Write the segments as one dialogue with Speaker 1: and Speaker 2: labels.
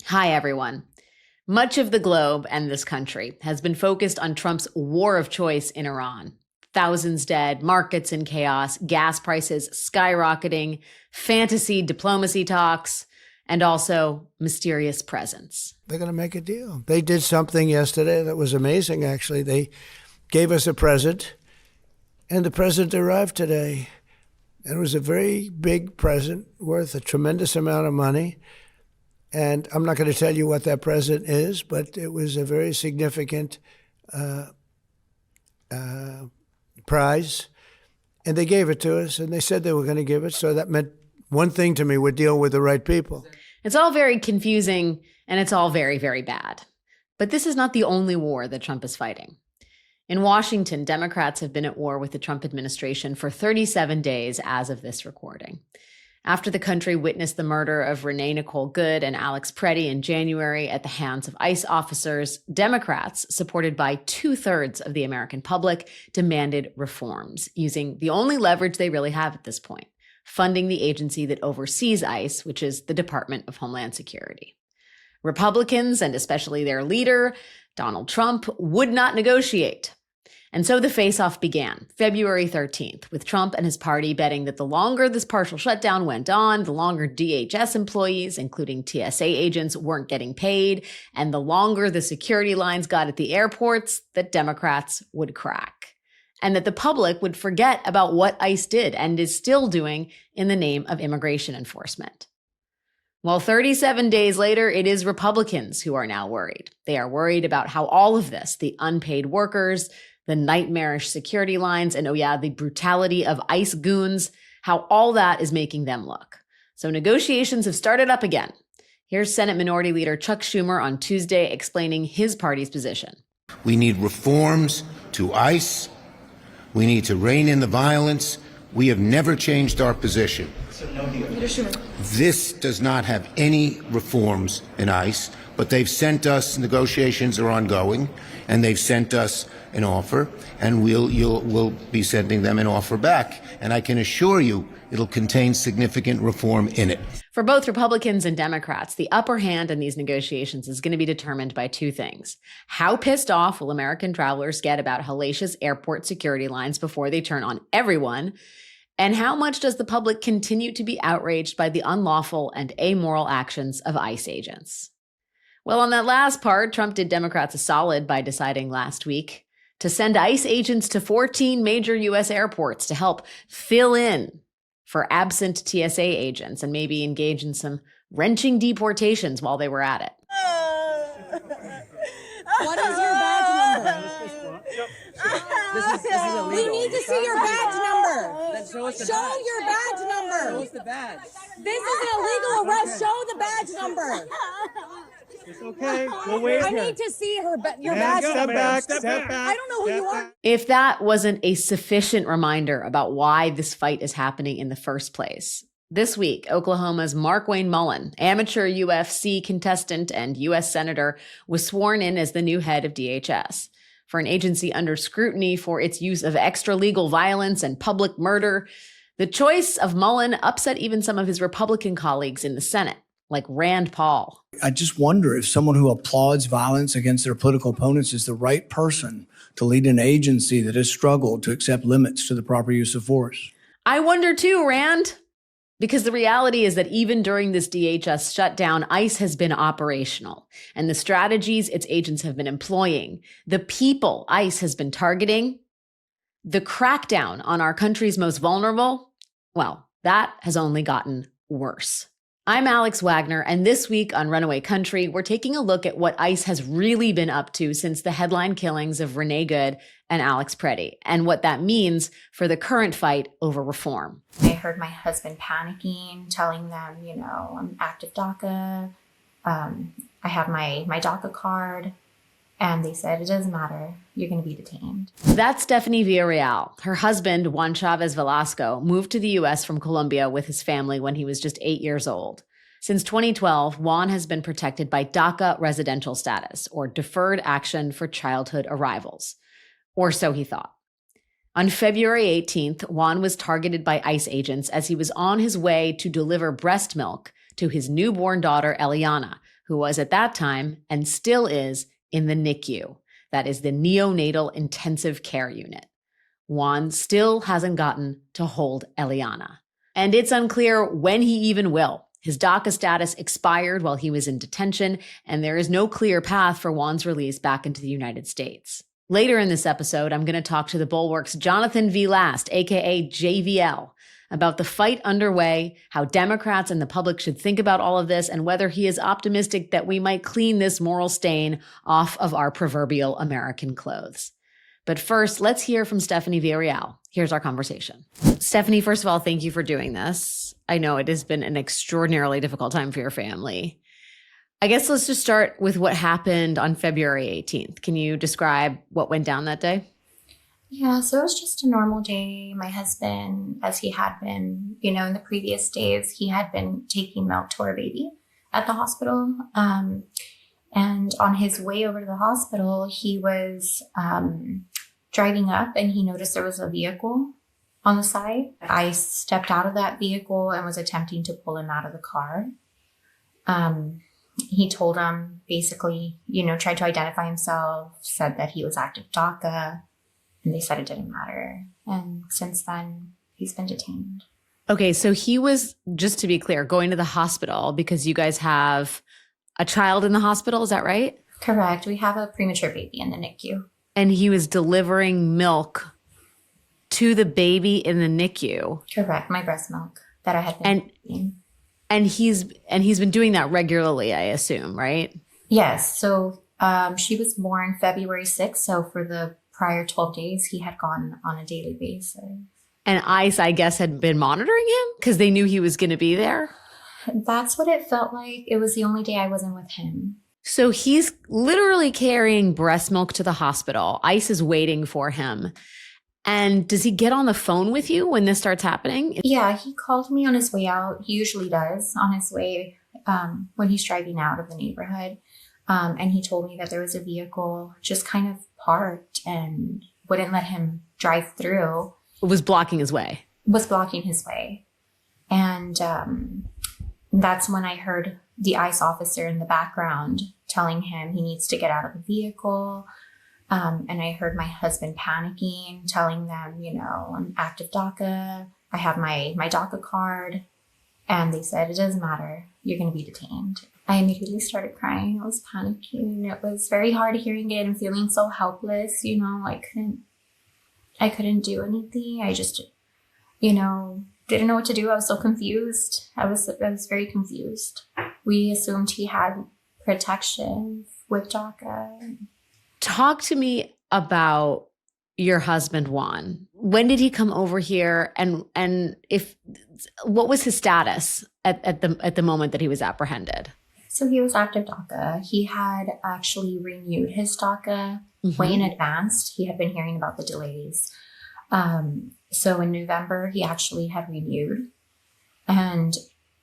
Speaker 1: Hi, everyone. Much of the globe and this country has been focused on Trump's war of choice in Iran. Thousands dead, markets in chaos, gas prices skyrocketing, fantasy diplomacy talks, and also mysterious presence.
Speaker 2: They're going to make a deal. They did something yesterday that was amazing, actually. They gave us a present, and the present arrived today. And it was a very big present worth a tremendous amount of money. And I'm not going to tell you what that present is, but it was a very significant prize. And they gave it to us, and they said they were going to give it. So that meant one thing to me: we're dealing with the right people.
Speaker 1: It's all very confusing, and it's all very, very bad. But this is not the only war that Trump is fighting. In Washington, Democrats have been at war with the Trump administration for 37 days as of this recording. After the country witnessed the murder of Renee Nicole Good and Alex Preddy in January at the hands of ICE officers, Democrats, supported by 2/3 of the American public, demanded reforms, using the only leverage they really have at this point: funding the agency that oversees ICE, which is the Department of Homeland Security. Republicans, and especially their leader, Donald Trump, would not negotiate. And so the face-off began, February 13th, with Trump and his party betting that the longer this partial shutdown went on, the longer DHS employees, including TSA agents, weren't getting paid, and the longer the security lines got at the airports, that Democrats would crack. And that the public would forget about what ICE did and is still doing in the name of immigration enforcement. Well, 37 days later, it is Republicans who are now worried. They are worried about how all of this, the unpaid workers, the nightmarish security lines, and the brutality of ICE goons, how all that is making them look. So negotiations have started up again. Here's Senate Minority Leader Chuck Schumer on Tuesday explaining his party's position.
Speaker 3: We need reforms to ICE. We need to rein in the violence. We have never changed our position. This does not have any reforms in ICE, but they've sent us, negotiations are ongoing, and they've sent us an offer, and we'll be sending them an offer back. And I can assure you it'll contain significant reform in it.
Speaker 1: For both Republicans and Democrats, the upper hand in these negotiations is going to be determined by two things. How pissed off will American travelers get about hellacious airport security lines before they turn on everyone? And how much does the public continue to be outraged by the unlawful and amoral actions of ICE agents? Well, on that last part, Trump did Democrats a solid by deciding last week to send ICE agents to 14 major U.S. airports to help fill in for absent TSA agents and maybe engage in some wrenching deportations while they were at it.
Speaker 4: What is your badge number? This is illegal. We need to see your badge number.
Speaker 5: Then show us the
Speaker 4: Show
Speaker 5: badge.
Speaker 4: your badge number.
Speaker 5: Show us the badge.
Speaker 4: This is an illegal arrest. Show the badge number.
Speaker 5: It's okay. We'll wait
Speaker 4: I
Speaker 5: here.
Speaker 4: need to see your badge number.
Speaker 5: Step back.
Speaker 4: I don't know who you are.
Speaker 1: If that wasn't a sufficient reminder about why this fight is happening in the first place, this week, Oklahoma's Markwayne Mullin, amateur UFC contestant and U.S. Senator, was sworn in as the new head of DHS. For an agency under scrutiny for its use of extra-legal violence and public murder, the choice of Mullin upset even some of his Republican colleagues in the Senate, like Rand Paul.
Speaker 6: I just wonder if someone who applauds violence against their political opponents is the right person to lead an agency that has struggled to accept limits to the proper use of force.
Speaker 1: I wonder too, Rand. Because the reality is that even during this DHS shutdown, ICE has been operational, and the strategies its agents have been employing, the people ICE has been targeting, the crackdown on our country's most vulnerable, well, that has only gotten worse. I'm Alex Wagner, and this week on Runaway Country, we're taking a look at what ICE has really been up to since the headline killings of Renee Good and Alex Preddy, and what that means for the current fight over reform.
Speaker 7: I heard my husband panicking, telling them, I'm active DACA. I have my DACA card. And they said, it doesn't matter. You're going to be detained.
Speaker 1: That's Stephanie Villarreal. Her husband, Juan Velasco, moved to the U.S. from Colombia with his family when he was just 8 years old. Since 2012, Juan has been protected by DACA residential status, or Deferred Action for Childhood Arrivals. Or so he thought. On February 18th, Juan was targeted by ICE agents as he was on his way to deliver breast milk to his newborn daughter, Eliana, who was at that time and still is in the NICU, that is the neonatal intensive care unit. Juan still hasn't gotten to hold Eliana. And it's unclear when he even will. His DACA status expired while he was in detention, and there is no clear path for Juan's release back into the United States. Later in this episode, I'm going to talk to the Bulwark's Jonathan V. Last, aka JVL, about the fight underway, how Democrats and the public should think about all of this, and whether he is optimistic that we might clean this moral stain off of our proverbial American clothes. But first, let's hear from Stephanie Villarreal. Here's our conversation. Stephanie, first of all, thank you for doing this. I know it has been an extraordinarily difficult time for your family. I guess let's just start with what happened on February 18th. Can you describe what went down that day?
Speaker 7: Yeah, so it was just a normal day. My husband, as he had been, in the previous days, he had been taking milk to our baby at the hospital. And on his way over to the hospital, he was driving up and he noticed there was a vehicle on the side. I stepped out of that vehicle and was attempting to pull him out of the car. He told him basically, tried to identify himself, said that he was active DACA, and they said it didn't matter. And since then, he's been detained.
Speaker 1: Okay, so he was, just to be clear, going to the hospital because you guys have a child in the hospital, is that right?
Speaker 7: Correct. We have a premature baby in the NICU.
Speaker 1: And he was delivering milk to the baby in the NICU.
Speaker 7: Correct. My breast milk that I had been eating.
Speaker 1: And he's been doing that regularly, I assume, right?
Speaker 7: Yes. So she was born February 6th. So for the prior 12 days, he had gone on a daily basis.
Speaker 1: And ICE, I guess, had been monitoring him because they knew he was going to be there?
Speaker 7: That's what it felt like. It was the only day I wasn't with him.
Speaker 1: So he's literally carrying breast milk to the hospital. ICE is waiting for him. And does he get on the phone with you when this starts happening?
Speaker 7: Yeah, he called me on his way out. He usually does on his way when he's driving out of the neighborhood. And he told me that there was a vehicle just kind of parked and wouldn't let him drive through.
Speaker 1: It was blocking his way.
Speaker 7: And that's when I heard the ICE officer in the background telling him he needs to get out of the vehicle. And I heard my husband panicking, telling them, I'm active DACA. I have my DACA card. And they said, it doesn't matter. You're going to be detained. I immediately started crying. I was panicking. It was very hard hearing it and feeling so helpless. I couldn't do anything. I just, didn't know what to do. I was so confused. I was very confused. We assumed he had protection with DACA.
Speaker 1: Talk to me about your husband, Juan. When did he come over here? And what was his status at the moment that he was apprehended?
Speaker 7: So he was active DACA. He had actually renewed his DACA way in advance. He had been hearing about the delays. So in November, he actually had renewed, and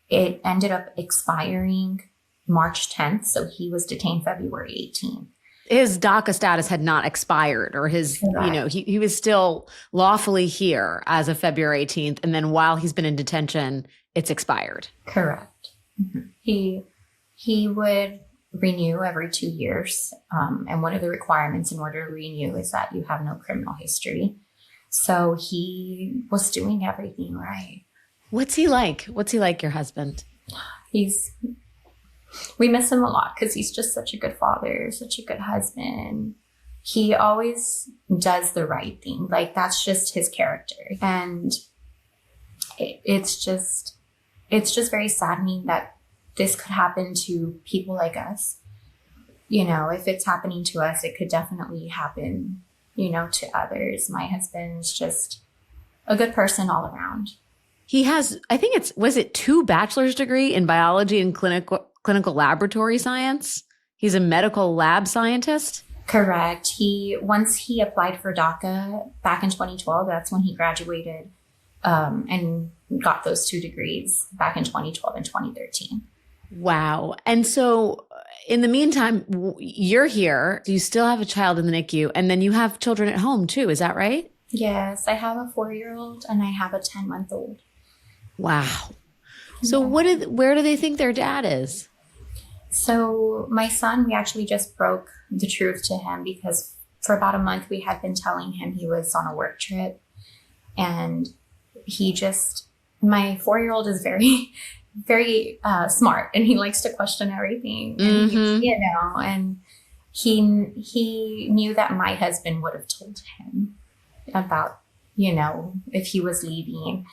Speaker 7: it ended up expiring March 10th. So he was detained February 18th.
Speaker 1: His DACA status had not expired, or his, he was still lawfully here as of February 18th. And then while he's been in detention, it's expired.
Speaker 7: Correct. Mm-hmm. He would renew every 2 years. And one of the requirements in order to renew is that you have no criminal history. So he was doing everything right.
Speaker 1: What's he like? What's he like, your husband?
Speaker 7: We miss him a lot because he's just such a good father, such a good husband. He always does the right thing. Like, that's just his character. And it's just very saddening that this could happen to people like us. If it's happening to us, it could definitely happen, to others. My husband's just a good person all around.
Speaker 1: He has, I think was it 2 bachelor's degree in biology and clinical laboratory science? He's a medical lab scientist?
Speaker 7: Correct. Once he applied for DACA back in 2012, that's when he graduated and got those 2 degrees back in 2012 and 2013.
Speaker 1: Wow. And so in the meantime, you're here. You still have a child in the NICU, and then you have children at home too. Is that right?
Speaker 7: Yes. I have a 4-year-old and I have a 10-month-old.
Speaker 1: Wow. So where do they think their dad is?
Speaker 7: So my son, we actually just broke the truth to him because for about a month we had been telling him he was on a work trip, and my 4-year-old is very, very smart, and he likes to question everything. And and he knew that my husband would have told him about, if he was leaving.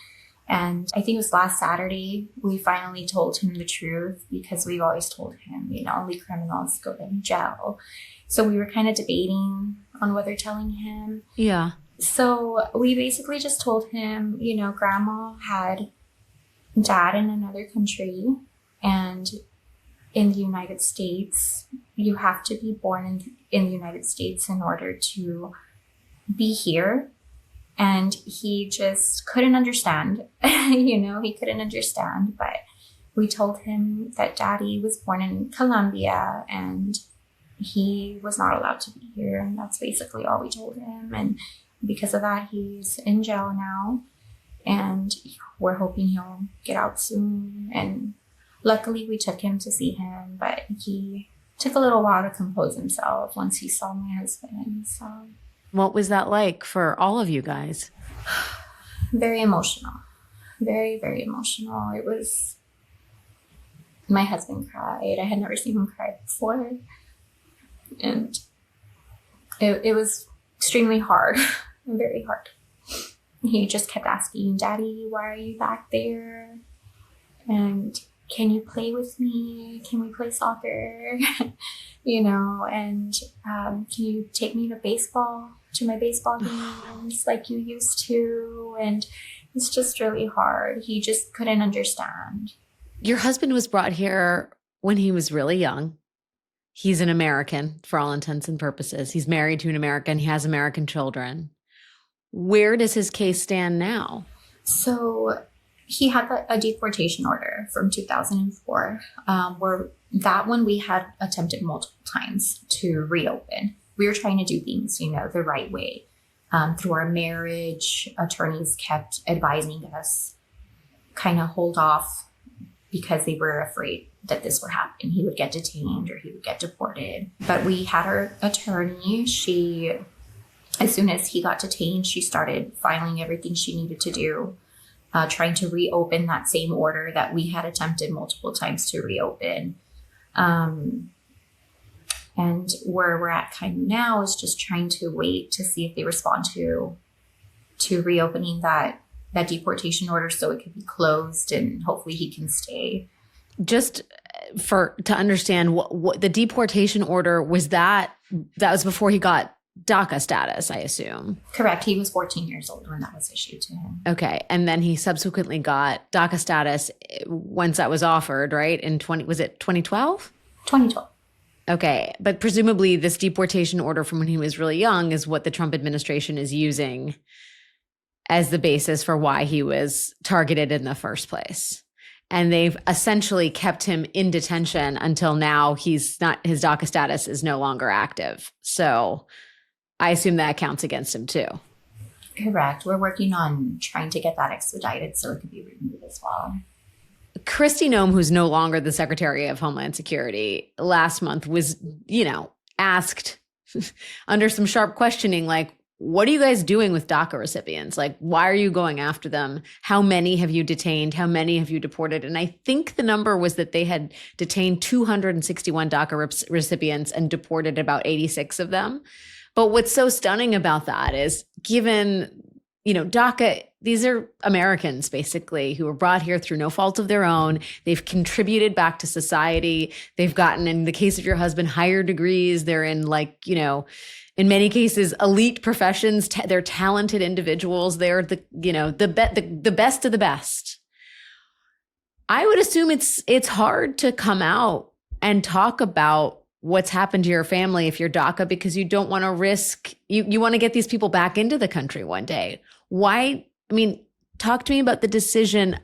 Speaker 7: And I think it was last Saturday, we finally told him the truth because we've always told him, only criminals go to jail. So we were kind of debating on whether telling him.
Speaker 1: Yeah.
Speaker 7: So we basically just told him, Grandma had dad in another country, and in the United States, you have to be born in the United States in order to be here. And he just couldn't understand, he couldn't understand. But we told him that daddy was born in Colombia and he was not allowed to be here. And that's basically all we told him. And because of that, he's in jail now. And we're hoping he'll get out soon. And luckily we took him to see him, but he took a little while to compose himself once he saw my husband. So.
Speaker 1: What was that like for all of you guys?
Speaker 7: Very emotional. Very, very emotional. It was, my husband cried. I had never seen him cry before. And it was extremely hard, very hard. He just kept asking, Daddy, why are you back there? And can you play with me? Can we play soccer? And can you take me to my baseball games like you used to? And it's just really hard. He just couldn't understand.
Speaker 1: Your husband was brought here when he was really young. He's an American for all intents and purposes. He's married to an American. He has American children. Where does his case stand now?
Speaker 7: So he had a deportation order from 2004, where that one we had attempted multiple times to reopen. We were trying to do things, the right way. Through our marriage, attorneys kept advising us kind of hold off because they were afraid that this would happen. He would get detained or he would get deported. But we had our attorney. As soon as he got detained, she started filing everything she needed to do, trying to reopen that same order that we had attempted multiple times to reopen. And where we're at kind of now is just trying to wait to see if they respond to reopening that deportation order so it could be closed and hopefully he can stay.
Speaker 1: Just to understand what the deportation order was, that was before he got DACA status, I assume.
Speaker 7: Correct. He was 14 years old when that was issued to him.
Speaker 1: Okay. And then he subsequently got DACA status once that was offered, right? Was it 2012?
Speaker 7: 2012.
Speaker 1: Okay. But presumably this deportation order from when he was really young is what the Trump administration is using as the basis for why he was targeted in the first place. And they've essentially kept him in detention until now. His DACA status is no longer active. So I assume that counts against him too.
Speaker 7: Correct. We're working on trying to get that expedited so it could be renewed as well.
Speaker 1: Kristi Noem, who's no longer the Secretary of Homeland Security, last month was, asked under some sharp questioning, like, what are you guys doing with DACA recipients? Like, why are you going after them? How many have you detained? How many have you deported? And I think the number was that they had detained 261 DACA recipients and deported about 86 of them. But what's so stunning about that is, given, DACA, these are Americans basically who were brought here through no fault of their own. They've contributed back to society. They've gotten, in the case of your husband, higher degrees. They're in in many cases, elite professions. They're talented individuals. They're the best of the best. I would assume it's hard to come out and talk about what's happened to your family if you're DACA, because you don't want to risk, you want to get these people back into the country one day. Why? Talk to me about the decision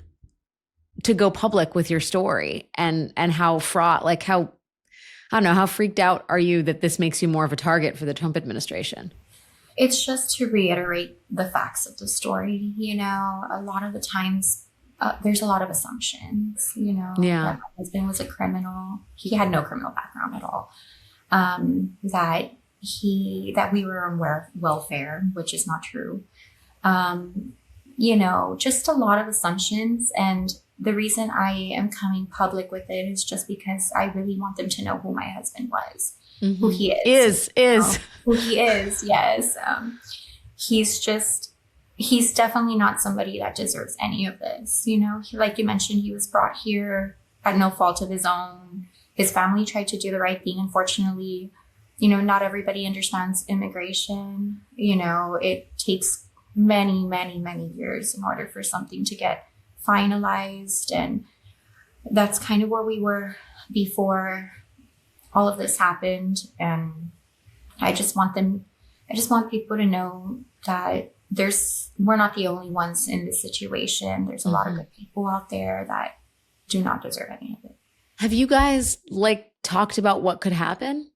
Speaker 1: to go public with your story and how fraught, how freaked out are you that this makes you more of a target for the Trump administration?
Speaker 7: It's just to reiterate the facts of the story. A lot of the times there's a lot of assumptions, you know.
Speaker 1: Yeah.
Speaker 7: That my husband was a criminal. He had no criminal background at all. That we were on welfare, which is not true. You know, just a lot of assumptions. And the reason I am coming public with it is just because I really want them to know who my husband was, who he is. Who he is, yes. He's definitely not somebody that deserves any of this. You know, like you mentioned, he was brought here at no fault of his own. His family tried to do the right thing. Unfortunately, you know, not everybody understands immigration. You know, it takes many, many, many years in order for something to get finalized. And that's kind of where we were before all of this happened. And I just want people to know that we're not the only ones in this situation. There's a lot of good people out there that do not deserve any of it.
Speaker 1: Have you guys talked about what could happen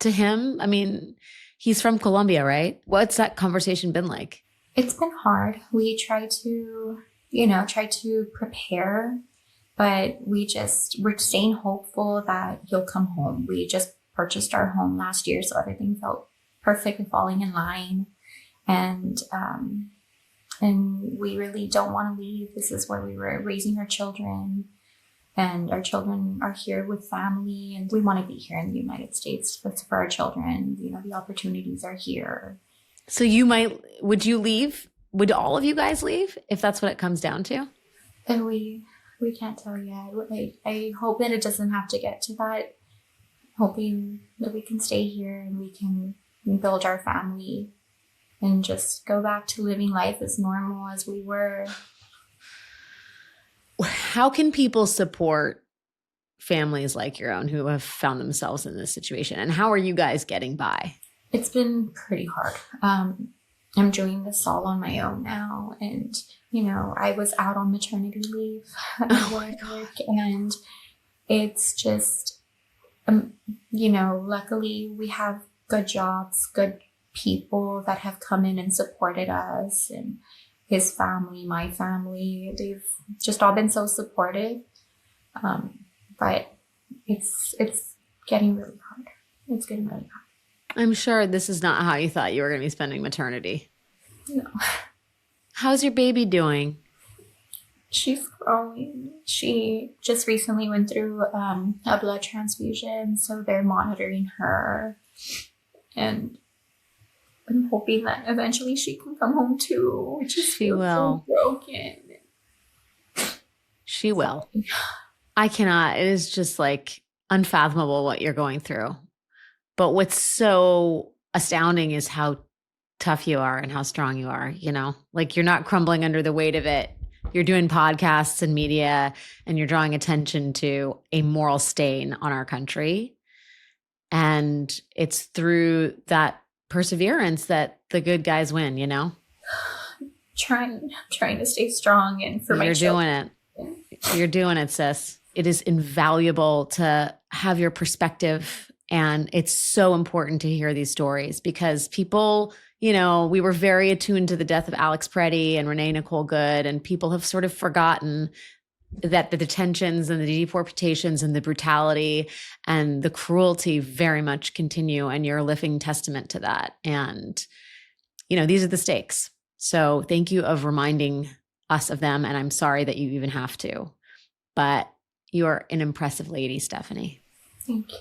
Speaker 1: to him? I mean, he's from Colombia, right? What's that conversation been like?
Speaker 7: It's been hard. We try to prepare, but we're staying hopeful that he'll come home. We just purchased our home last year, so everything felt perfect and falling in line. And we really don't want to leave. This is where we were raising our children, and our children are here with family, and we want to be here in the United States for our children. You know, the opportunities are here.
Speaker 1: So would you leave? Would all of you guys leave if that's what it comes down to?
Speaker 7: And we can't tell yet. I hope that it doesn't have to get to that. Hoping that we can stay here and we can build our family and just go back to living life as normal as we were.
Speaker 1: How can people support families like your own who have found themselves in this situation? And how are you guys getting by?
Speaker 7: It's been pretty hard. I'm doing this all on my own now. And, you know, I was out on maternity leave at work, and it's just, you know, luckily we have good jobs, good people that have come in and supported us, and his family, my family, they've just all been so supportive. But it's getting really hard. It's getting really hard.
Speaker 1: I'm sure this is not how you thought you were going to be spending maternity.
Speaker 7: No.
Speaker 1: How's your baby doing?
Speaker 7: She's growing. She just recently went through a blood transfusion, so they're monitoring her. And I'm hoping that eventually she can come home too.
Speaker 1: She will.
Speaker 7: So broken.
Speaker 1: She will. I cannot. It is just unfathomable what you're going through. But what's so astounding is how tough you are and how strong you are, you know? You're not crumbling under the weight of it. You're doing podcasts and media, and you're drawing attention to a moral stain on our country. And it's through that perseverance that the good guys win, you know?
Speaker 7: Trying to stay strong, and for my children.
Speaker 1: Doing it. You're doing it, sis. It is invaluable to have your perspective. And it's so important to hear these stories because people, you know, we were very attuned to the death of Alex Preddy and Renee Nicole Good, and people have sort of forgotten that the detentions and the deportations and the brutality and the cruelty very much continue. And you're a living testament to that. And, you know, these are the stakes. So thank you of reminding us of them. And I'm sorry that you even have to, but you're an impressive lady, Stephanie.
Speaker 7: Thank you.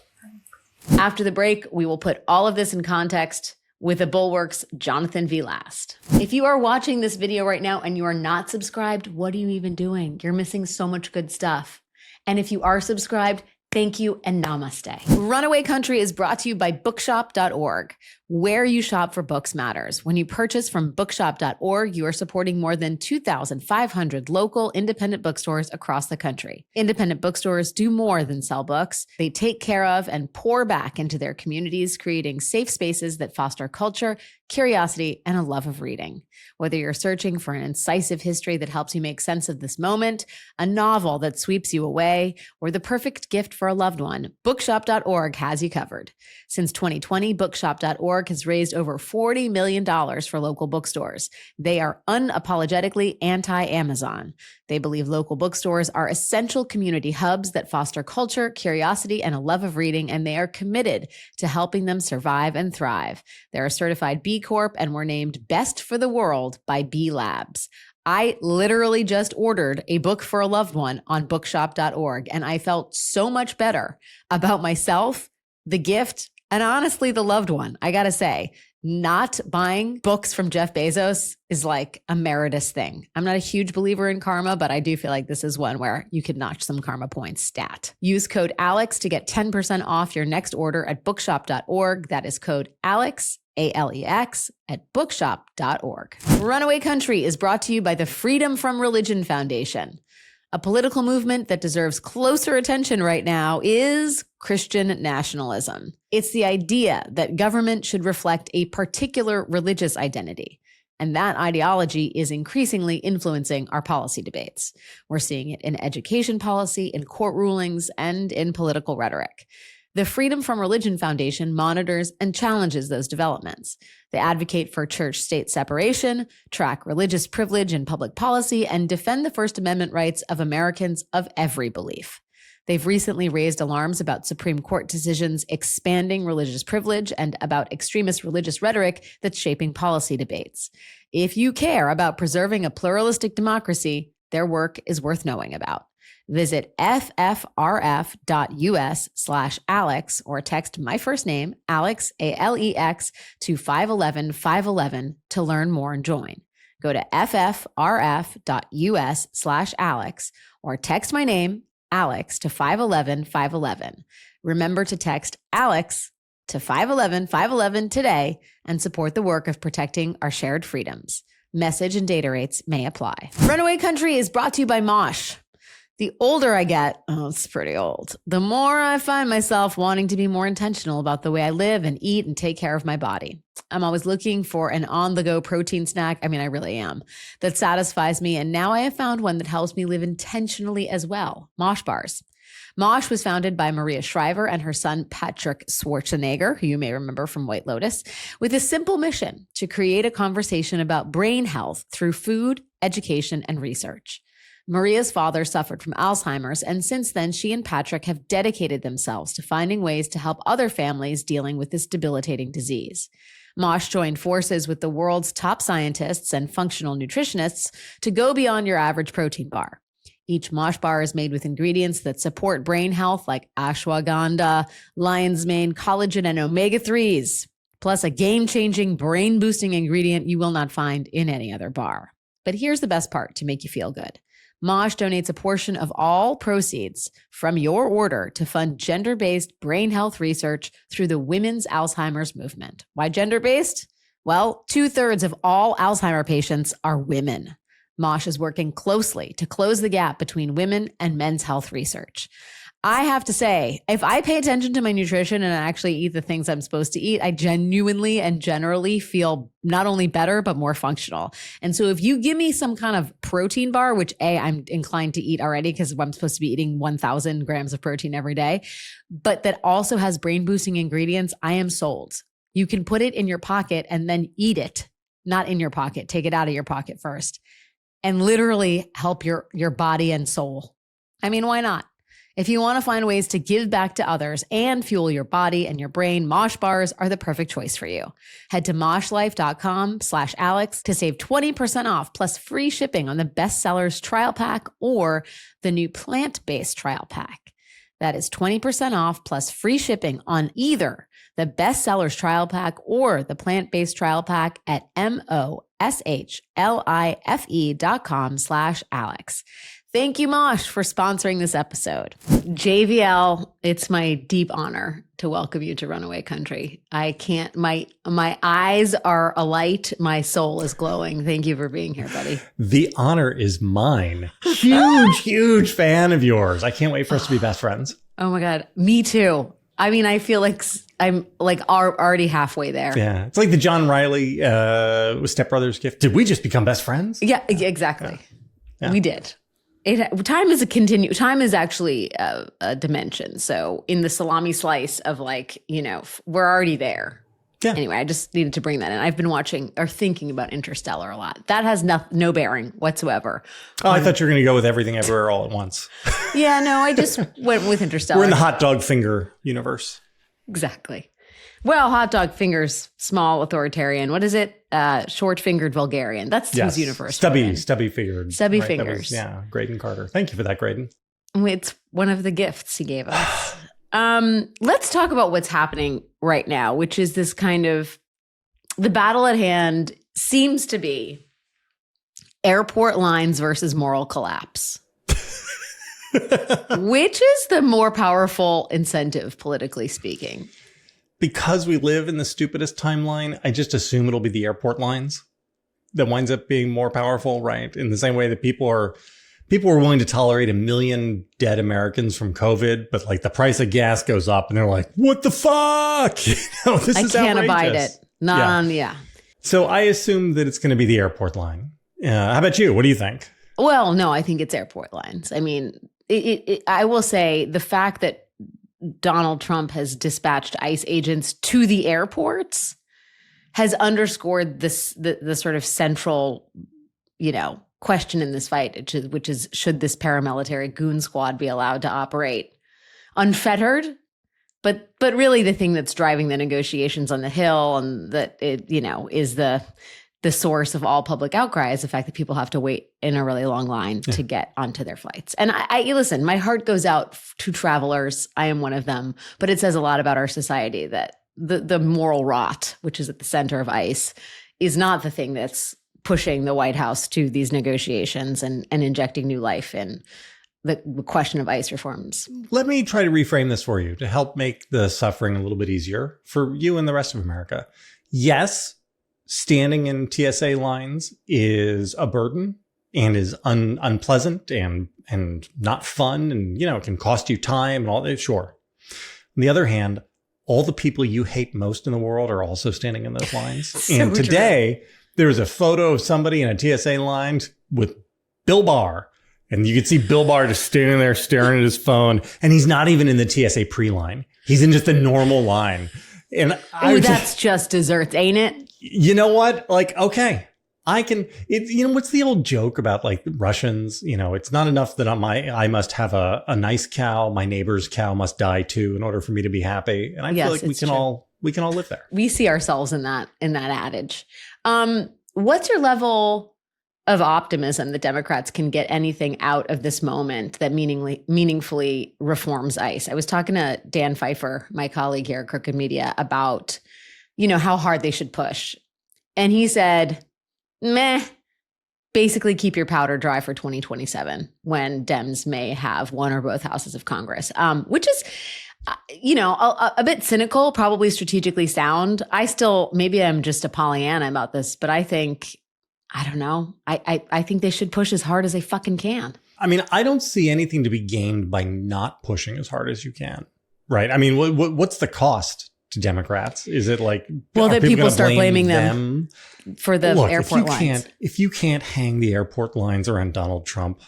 Speaker 1: After the break, we will put all of this in context with the Bulwark's Jonathan V. Last. If you are watching this video right now and you are not subscribed, what are you even doing? You're missing so much good stuff. And if you are subscribed, thank you and namaste. Runaway Country is brought to you by bookshop.org. Where you shop for books matters. When you purchase from bookshop.org, you are supporting more than 2,500 local independent bookstores across the country. Independent bookstores do more than sell books. They take care of and pour back into their communities, creating safe spaces that foster culture, curiosity, and a love of reading. Whether you're searching for an incisive history that helps you make sense of this moment, a novel that sweeps you away, or the perfect gift for a loved one, bookshop.org has you covered. Since 2020, bookshop.org bookshelf.org has raised over $40 million for local bookstores. They are unapologetically anti-Amazon. They believe local bookstores are essential community hubs that foster culture, curiosity, and a love of reading, and they are committed to helping them survive and thrive. They're a certified B Corp and were named Best for the World by B Labs. I literally just ordered a book for a loved one on bookshop.org, and I felt so much better about myself, the gift, and honestly, the loved one. I gotta say, not buying books from Jeff Bezos is like a meritorious thing. I'm not a huge believer in karma, but I do feel like this is one where you could notch some karma points stat. Use code ALEX to get 10% off your next order at bookshop.org. That is code ALEX, ALEX, at bookshop.org. Runaway Country is brought to you by the Freedom from Religion Foundation. A political movement that deserves closer attention right now is Christian nationalism. It's the idea that government should reflect a particular religious identity. And that ideology is increasingly influencing our policy debates. We're seeing it in education policy, in court rulings, and in political rhetoric. The Freedom from Religion Foundation monitors and challenges those developments. They advocate for church-state separation, track religious privilege in public policy, and defend the First Amendment rights of Americans of every belief. They've recently raised alarms about Supreme Court decisions expanding religious privilege and about extremist religious rhetoric that's shaping policy debates. If you care about preserving a pluralistic democracy, their work is worth knowing about. Visit ffrf.us/Alex or text my first name, Alex, ALEX, to 511-511 to learn more and join. Go to ffrf.us/Alex or text my name, Alex, to 511-511. Remember to text Alex to 511-511 today and support the work of protecting our shared freedoms. Message and data rates may apply. Runaway Country is brought to you by Mosh. The older I get, it's pretty old, the more I find myself wanting to be more intentional about the way I live and eat and take care of my body. I'm always looking for an on-the-go protein snack. I mean, I really am. That satisfies me. And now I have found one that helps me live intentionally as well. Mosh Bars. Mosh was founded by Maria Shriver and her son, Patrick Schwarzenegger, who you may remember from White Lotus, with a simple mission to create a conversation about brain health through food, education, and research. Maria's father suffered from Alzheimer's, and since then, she and Patrick have dedicated themselves to finding ways to help other families dealing with this debilitating disease. Mosh joined forces with the world's top scientists and functional nutritionists to go beyond your average protein bar. Each Mosh bar is made with ingredients that support brain health like ashwagandha, lion's mane, collagen, and omega-3s, plus a game-changing, brain-boosting ingredient you will not find in any other bar. But here's the best part to make you feel good. Mosh donates a portion of all proceeds from your order to fund gender-based brain health research through the Women's Alzheimer's Movement. Why gender-based? Well, 2/3 of all Alzheimer patients are women. Mosh is working closely to close the gap between women and men's health research. I have to say, if I pay attention to my nutrition and I actually eat the things I'm supposed to eat, I genuinely and generally feel not only better, but more functional. And so if you give me some kind of protein bar, which I'm inclined to eat already because I'm supposed to be eating 1,000 grams of protein every day, but that also has brain boosting ingredients, I am sold. You can put it in your pocket and then eat it, not in your pocket. Take it out of your pocket first and literally help your body and soul. I mean, why not? If you want to find ways to give back to others and fuel your body and your brain, Mosh bars are the perfect choice for you. Head to moshlife.com/Alex to save 20% off plus free shipping on the Bestsellers trial pack or the new plant-based trial pack. That is 20% off plus free shipping on either the Bestsellers trial pack or the plant-based trial pack at moshlife.com/Alex. Thank you, Mosh, for sponsoring this episode. JVL, it's my deep honor to welcome you to Runaway Country. I can't, my eyes are alight. My soul is glowing. Thank you for being here, buddy.
Speaker 8: The honor is mine. Huge fan of yours. I can't wait for us to be best friends.
Speaker 1: Oh my God. Me too. I mean, I feel like I'm like already halfway there.
Speaker 8: Yeah. It's like the John Riley with Step Brothers gift. Did we just become best friends?
Speaker 1: Yeah, exactly.
Speaker 8: Yeah.
Speaker 1: We did. Time is actually a dimension. So in the salami slice of like, we're already there.
Speaker 8: Yeah.
Speaker 1: Anyway, I just needed to bring that in. I've been watching or thinking about Interstellar a lot. That has no bearing whatsoever.
Speaker 8: Oh, I thought you were going to go with Everything Everywhere All at Once.
Speaker 1: Yeah, no, I just went with Interstellar.
Speaker 8: We're in the hot dog finger universe.
Speaker 1: Exactly. Well, hot dog fingers, small, authoritarian. What is it? Short-fingered vulgarian. That's whose universe.
Speaker 8: Stubby fingered.
Speaker 1: Stubby
Speaker 8: right?
Speaker 1: fingers.
Speaker 8: Graydon Carter. Thank you for that, Graydon.
Speaker 1: It's one of the gifts he gave us. Let's talk about what's happening right now, which is this kind of, the battle at hand seems to be airport lines versus moral collapse. Which is the more powerful incentive, politically speaking?
Speaker 8: Because we live in the stupidest timeline, I just assume it'll be the airport lines that winds up being more powerful, right? In the same way that people were willing to tolerate 1 million dead Americans from COVID, but like the price of gas goes up and they're like, what the fuck? This is
Speaker 1: can't
Speaker 8: outrageous.
Speaker 1: abide it.
Speaker 8: So I assume that it's going to be the airport line. How about you? What do you think?
Speaker 1: Well, no, I think it's airport lines. I mean, I will say the fact that Donald Trump has dispatched ICE agents to the airports has underscored the sort of central, question in this fight, which is should this paramilitary goon squad be allowed to operate unfettered? But really the thing that's driving the negotiations on the Hill and that it, is the source of all public outcry is the fact that people have to wait in a really long line to get onto their flights. And I listen, my heart goes out to travelers. I am one of them, but it says a lot about our society that the moral rot, which is at the center of ICE, is not the thing that's pushing the White House to these negotiations and injecting new life in the question of ICE reforms.
Speaker 8: Let me try to reframe this for you to help make the suffering a little bit easier for you and the rest of America. Yes, standing in TSA lines is a burden and is unpleasant and not fun and, it can cost you time and all that. Sure. On the other hand, all the people you hate most in the world are also standing in those lines. And today, there was a photo of somebody in a TSA line with Bill Barr. And you could see Bill Barr just standing there staring at his phone. And he's not even in the TSA pre-line. He's in just a normal line. And
Speaker 1: that's just desserts, ain't it?
Speaker 8: You know what? Like, okay, I can, what's the old joke about like Russians? It's not enough that I must have a nice cow. My neighbor's cow must die too in order for me to be happy. And I feel like we can all live there.
Speaker 1: We see ourselves in that adage. What's your level of optimism that Democrats can get anything out of this moment that meaningfully reforms ICE? I was talking to Dan Pfeiffer, my colleague here at Crooked Media, about, how hard they should push. And he said, basically keep your powder dry for 2027 when Dems may have one or both houses of Congress, which is, a bit cynical, probably strategically sound. Maybe I'm just a Pollyanna about this, but I don't know. I think they should push as hard as they fucking can.
Speaker 8: I mean, I don't see anything to be gained by not pushing as hard as you can. Right. I mean, what's the cost to Democrats? Is it like,
Speaker 1: that people start blaming them for the airport lines?
Speaker 8: If you can't hang the airport lines around Donald Trump,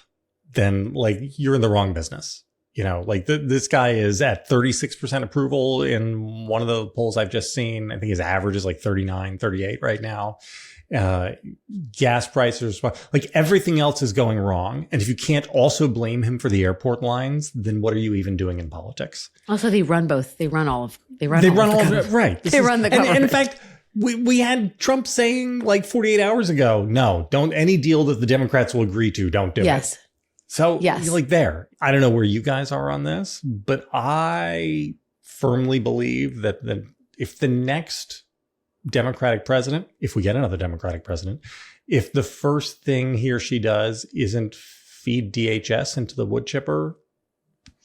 Speaker 8: then like you're in the wrong business. This guy is at 36% approval in one of the polls I've just seen. I think his average is like 39, 38 right now. Gas prices, like everything else is going wrong. And if you can't also blame him for the airport lines, then what are you even doing in politics?
Speaker 1: Also, they run both. They run all of it.
Speaker 8: Right.
Speaker 1: They run the government.
Speaker 8: And in fact, we had Trump saying like 48 hours ago, no, don't any deal that the Democrats will agree to, don't do it. So you're like there. I don't know where you guys are on this, but I firmly believe that if the next Democratic president, if we get another Democratic president, if the first thing he or she does isn't feed DHS into the wood chipper,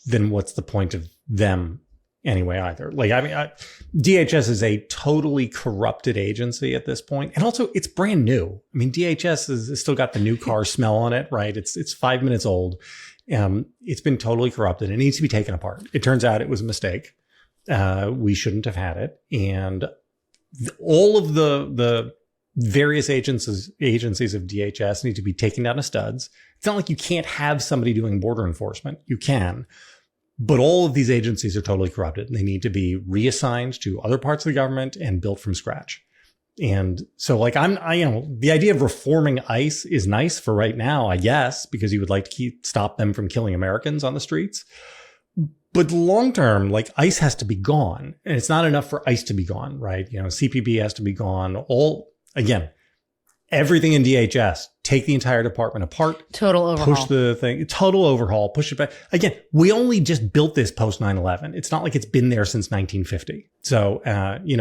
Speaker 8: then what's the point of them anyway either? Like, I mean, DHS is a totally corrupted agency at this point. And also it's brand new. I mean, DHS has still got the new car smell on it, right? It's 5 minutes old. It's been totally corrupted. It needs to be taken apart. It turns out it was a mistake. We shouldn't have had it. And all of the various agencies of DHS need to be taken down to studs. It's not like you can't have somebody doing border enforcement. You can. But all of these agencies are totally corrupted. They need to be reassigned to other parts of the government and built from scratch. And so like the idea of reforming ICE is nice for right now, I guess, because you would like to stop them from killing Americans on the streets. But long term, like ICE has to be gone, and it's not enough for ICE to be gone, right? CPB has to be gone. Everything in DHS, take the entire department apart.
Speaker 1: Total overhaul.
Speaker 8: Push the thing, total overhaul, push it back. Again, we only just built this post 9/11. It's not like it's been there since 1950. So,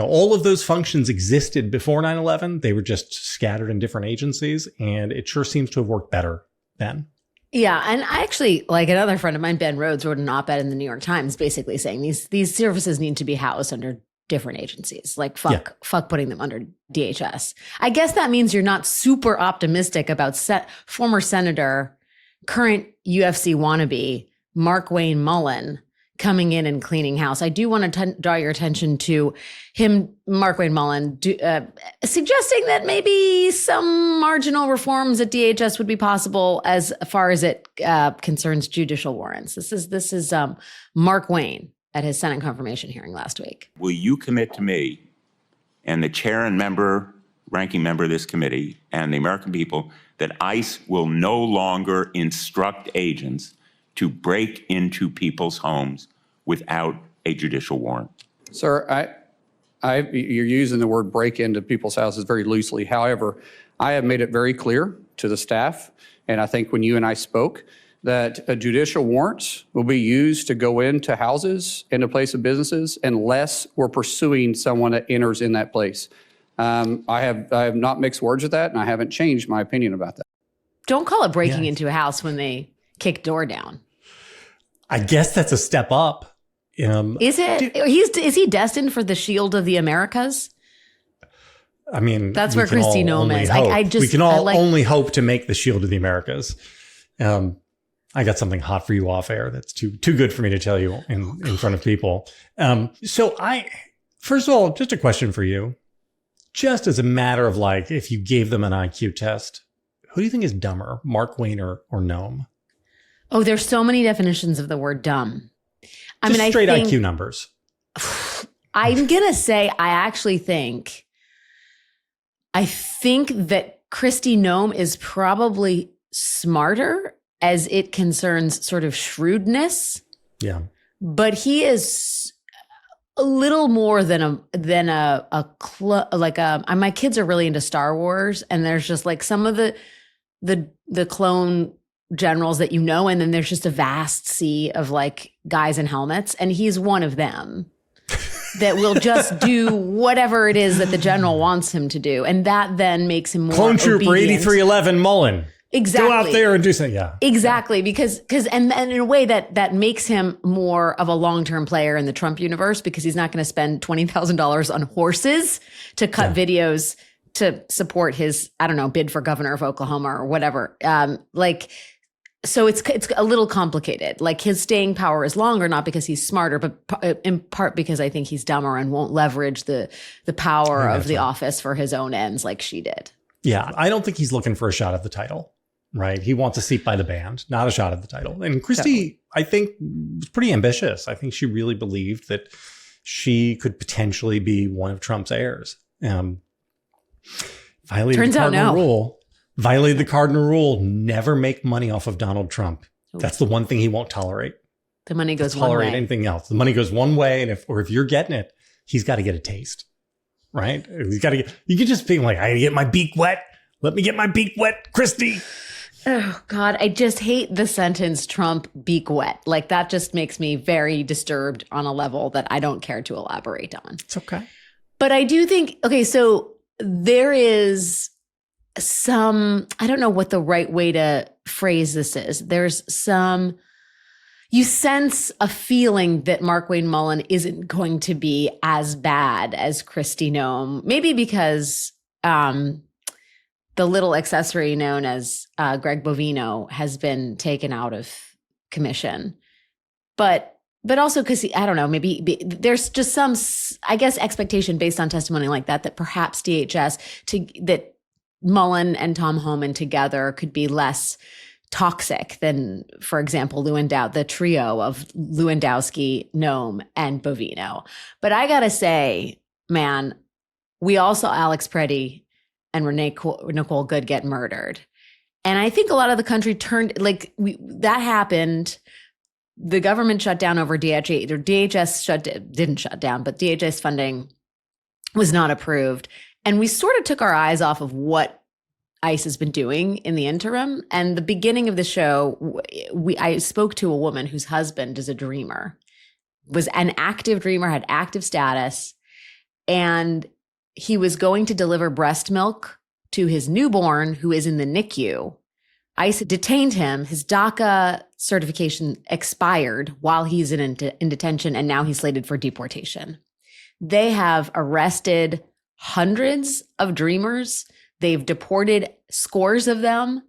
Speaker 8: all of those functions existed before 9/11. They were just scattered in different agencies, and it sure seems to have worked better then.
Speaker 1: Yeah. And I actually, like another friend of mine, Ben Rhodes, wrote an op-ed in the New York Times basically saying these services need to be housed under different agencies. Like fuck putting them under DHS. I guess that means you're not super optimistic about former Senator, current UFC wannabe, Markwayne Mullin, coming in and cleaning house. I do want to draw your attention to him, Markwayne Mullin, suggesting that maybe some marginal reforms at DHS would be possible as far as it concerns judicial warrants. This is Markwayne at his Senate confirmation hearing last week.
Speaker 9: Will you commit to me and the chair and ranking member of this committee and the American people that ICE will no longer instruct agents to break into people's homes without a judicial warrant?
Speaker 10: Sir, you're using the word break into people's houses very loosely. However, I have made it very clear to the staff, and I think when you and I spoke, that judicial warrants will be used to go into houses, into place of businesses, unless we're pursuing someone that enters in that place. I have not mixed words with that, and I haven't changed my opinion about that.
Speaker 1: Don't call it breaking into a house when they kick door down.
Speaker 8: I guess that's a step up.
Speaker 1: Is it? Is he destined for the Shield of the Americas?
Speaker 8: I mean,
Speaker 1: that's where Kristi Noem is.
Speaker 8: We can all only hope to make the Shield of the Americas. I got something hot for you off air that's too good for me to tell you in front of people. First of all, just a question for you. Just as a matter of like, if you gave them an IQ test, who do you think is dumber, Markwayne or Noem?
Speaker 1: Oh, there's so many definitions of the word dumb.
Speaker 8: I think IQ numbers.
Speaker 1: I'm going to say I think that Kristi Noem is probably smarter as it concerns sort of shrewdness.
Speaker 8: Yeah.
Speaker 1: But he is a little more than my kids are really into Star Wars, and there's just like some of the clone generals that and then there's just a vast sea of like guys in helmets, and he's one of them that will just do whatever it is that the general wants him to do, and that then makes him more
Speaker 8: Clone Trooper 8311 Mullin.
Speaker 1: Exactly.
Speaker 8: Go out there and do something. Yeah.
Speaker 1: Exactly. Because in a way that makes him more of a long-term player in the Trump universe, because he's not going to spend $20,000 on horses to cut videos to support his, bid for governor of Oklahoma or whatever. So it's a little complicated. Like his staying power is longer, not because he's smarter, but in part because I think he's dumber and won't leverage the power of the office for his own ends like she did.
Speaker 8: Yeah. I don't think he's looking for a shot at the title, right? He wants a seat by the band, not a shot at the title. And Kristi, I think, was pretty ambitious. I think she really believed that she could potentially be one of Trump's heirs. Violated the cardinal rule, never make money off of Donald Trump. That's the one thing he won't tolerate.
Speaker 1: The money goes one way.
Speaker 8: Tolerate anything else. The money goes one way, and if you're getting it, he's got to get a taste, right? You can just be like, I gotta get my beak wet. Let me get my beak wet, Kristi.
Speaker 1: Oh God, I just hate the sentence Trump beak wet. Like that just makes me very disturbed on a level that I don't care to elaborate on.
Speaker 8: It's okay.
Speaker 1: But I do think, so there is some, I don't know what the right way to phrase this is. There's you sense a feeling that Markwayne Mullin isn't going to be as bad as Kristi Noem, maybe because the little accessory known as Greg Bovino has been taken out of commission. But also because, maybe there's just some, I guess, expectation based on testimony like that perhaps DHS, that Mullin and Tom Homan together could be less toxic than, for example, the trio of Lewandowski, Noem, and Bovino. But I gotta say, man, we all saw Alex Preddy and Nicole Good get murdered. And I think a lot of the country turned, that happened. The government shut down over DHS, or DHS didn't shut down, but DHS funding was not approved. And we sort of took our eyes off of what ICE has been doing in the interim. And the beginning of the show, I spoke to a woman whose husband is a dreamer, was an active dreamer, had active status, and he was going to deliver breast milk to his newborn who is in the NICU. ICE detained him. His DACA certification expired while he's in detention, and now he's slated for deportation. They have arrested hundreds of dreamers. They've deported scores of them.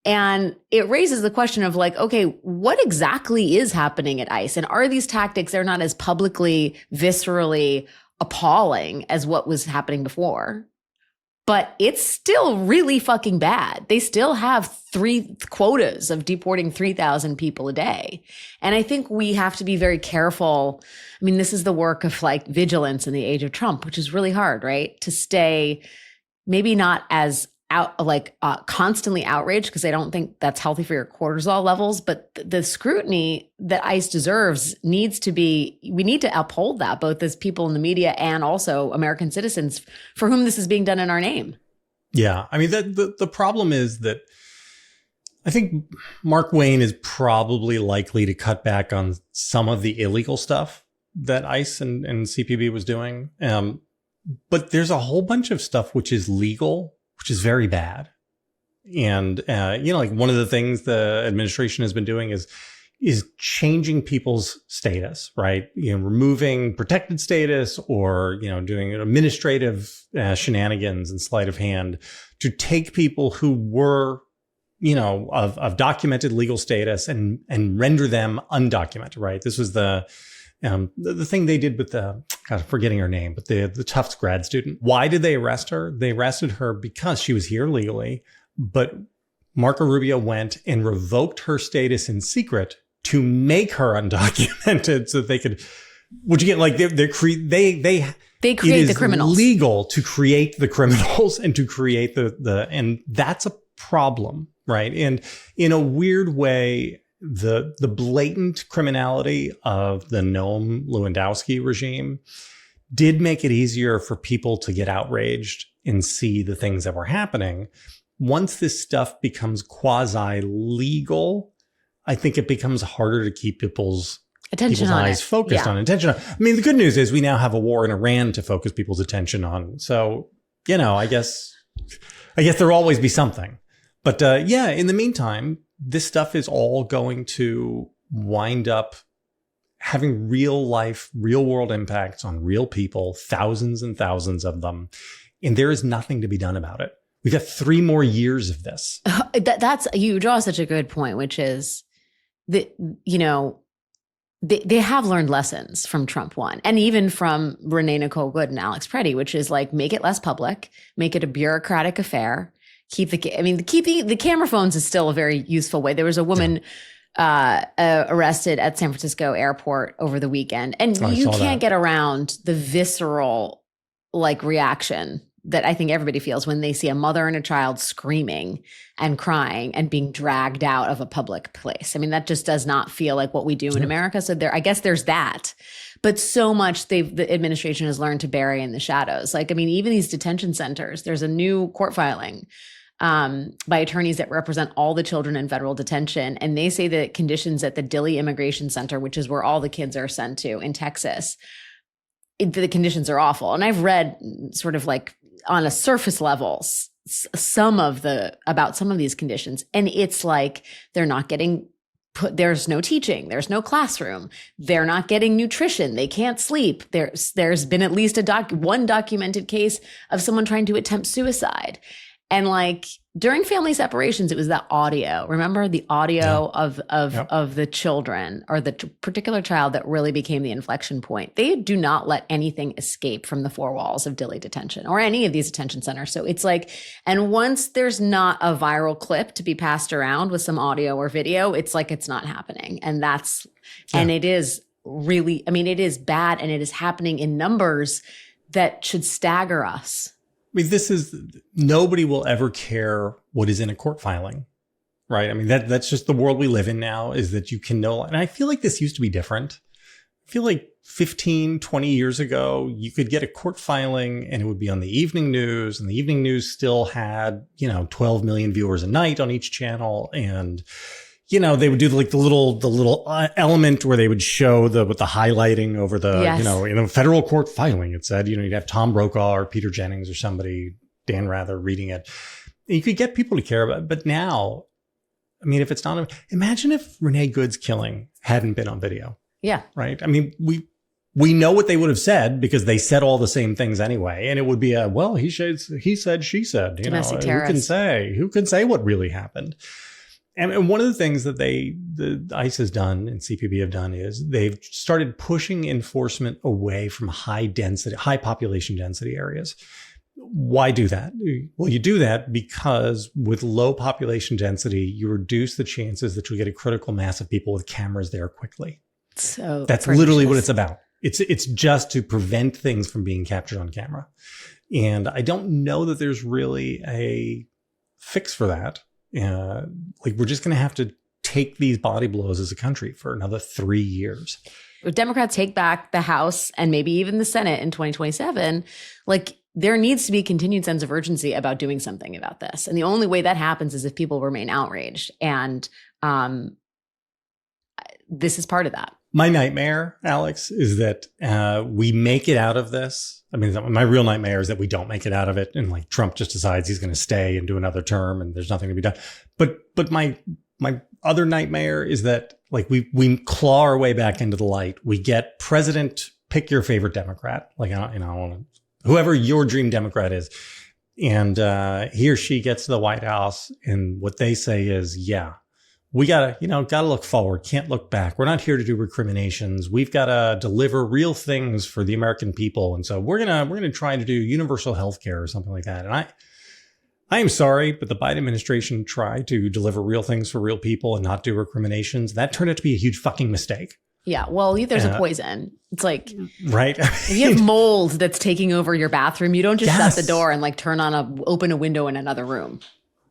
Speaker 1: And it raises the question of okay, what exactly is happening at ICE? And are these tactics, they're not as publicly, viscerally appalling as what was happening before? But it's still really fucking bad. They still have 3 quotas of deporting 3,000 people a day. And I think we have to be very careful. I mean, this is the work of vigilance in the age of Trump, which is really hard, right? To stay maybe not as constantly outraged, because I don't think that's healthy for your cortisol levels, but the scrutiny that ICE deserves we need to uphold that, both as people in the media and also American citizens for whom this is being done in our name.
Speaker 8: Yeah. I mean, the problem is that I think Markwayne is probably likely to cut back on some of the illegal stuff that ICE and CPB was doing. But there's a whole bunch of stuff which is legal, which is very bad. And, one of the things the administration has been doing is changing people's status, right? Removing protected status or, doing administrative shenanigans and sleight of hand to take people who were, of documented legal status and render them undocumented, right? This was the thing they did with I'm forgetting her name, but the Tufts grad student. Why did they arrest her? They arrested her because she was here legally, but Marco Rubio went and revoked her status in secret to make her undocumented so that they could, which again, they create
Speaker 1: the criminals.
Speaker 8: It's legal to create the criminals and to create and that's a problem, right? And in a weird way, the blatant criminality of the Noem Lewandowski regime did make it easier for people to get outraged and see the things that were happening. Once this stuff becomes quasi-legal, I think it becomes harder to keep people's eyes focused on attention. I mean, the good news is we now have a war in Iran to focus people's attention on. So, I guess there'll always be something. But in the meantime, this stuff is all going to wind up having real life, real world impacts on real people, thousands and thousands of them. And there is nothing to be done about it. We've got 3 more years of this.
Speaker 1: You draw such a good point, which is that, they have learned lessons from Trump 1 and even from Renee Nicole Good and Alex Preddy, which is make it less public, make it a bureaucratic affair. Keep the camera phones is still a very useful way. There was a woman arrested at San Francisco airport over the weekend, and you can't get around the visceral reaction that I think everybody feels when they see a mother and a child screaming and crying and being dragged out of a public place. I mean, that just does not feel like what we do in America. So I guess there's that. But so much the administration has learned to bury in the shadows. Even these detention centers, there's a new court filing by attorneys that represent all the children in federal detention. And they say that conditions at the Dilley Immigration Center, which is where all the kids are sent to in Texas, the conditions are awful. And I've read sort of on a surface level about some of these conditions. And it's they're not getting there's no teaching, there's no classroom, they're not getting nutrition, they can't sleep. There's been at least one documented case of someone trying to attempt suicide. And like during family separations, it was that audio. Remember the audio of the children or the particular child that really became the inflection point. They do not let anything escape from the four walls of Dilley detention or any of these detention centers. So it's like, and once there's not a viral clip to be passed around with some audio or video, it's like it's not happening. And that's, and it is really, I mean, it is bad, and it is happening in numbers that should stagger us.
Speaker 8: I mean, nobody will ever care what is in a court filing, right? I mean, that's just the world we live in now, is that you can know. And I feel like this used to be different. I feel like 15, 20 years ago, you could get a court filing and it would be on the evening news, and the evening news still had, 12 million viewers a night on each channel. And, they would do like the little element where they would show the highlighting over the, in a federal court filing. It said, you'd have Tom Brokaw or Peter Jennings or somebody, Dan Rather, reading it. You could get people to care about it. But now, I mean, if it's not, imagine if Renee Good's killing hadn't been on video.
Speaker 1: Yeah.
Speaker 8: Right. I mean, we know what they would have said because they said all the same things anyway. And it would be he said, she said,
Speaker 1: domestic terrorist.
Speaker 8: Who can say what really happened? And one of the things that the ICE has done and CPB have done is they've started pushing enforcement away from high population density areas. Why do that? Well, you do that because with low population density, you reduce the chances that you'll get a critical mass of people with cameras there quickly. So that's literally what it's about. It's just to prevent things from being captured on camera. And I don't know that there's really a fix for that. We're just going to have to take these body blows as a country for another 3 years.
Speaker 1: If Democrats take back the House and maybe even the Senate in 2027, there needs to be a continued sense of urgency about doing something about this. And the only way that happens is if people remain outraged. And this is part of that.
Speaker 8: My nightmare, Alex, is that we make it out of this. I mean, my real nightmare is that we don't make it out of it, and Trump just decides he's going to stay and do another term, and there's nothing to be done. But my other nightmare is that we claw our way back into the light. We get president, pick your favorite Democrat, whoever your dream Democrat is, and he or she gets to the White House, and what they say is, we gotta look forward, can't look back. We're not here to do recriminations. We've got to deliver real things for the American people. And so we're gonna try to do universal health care or something like that. And I am sorry, but the Biden administration tried to deliver real things for real people and not do recriminations. That turned out to be a huge fucking mistake.
Speaker 1: Yeah, well, there's a poison. It's
Speaker 8: right.
Speaker 1: If you have mold that's taking over your bathroom, you don't just shut the door and open a window in another room.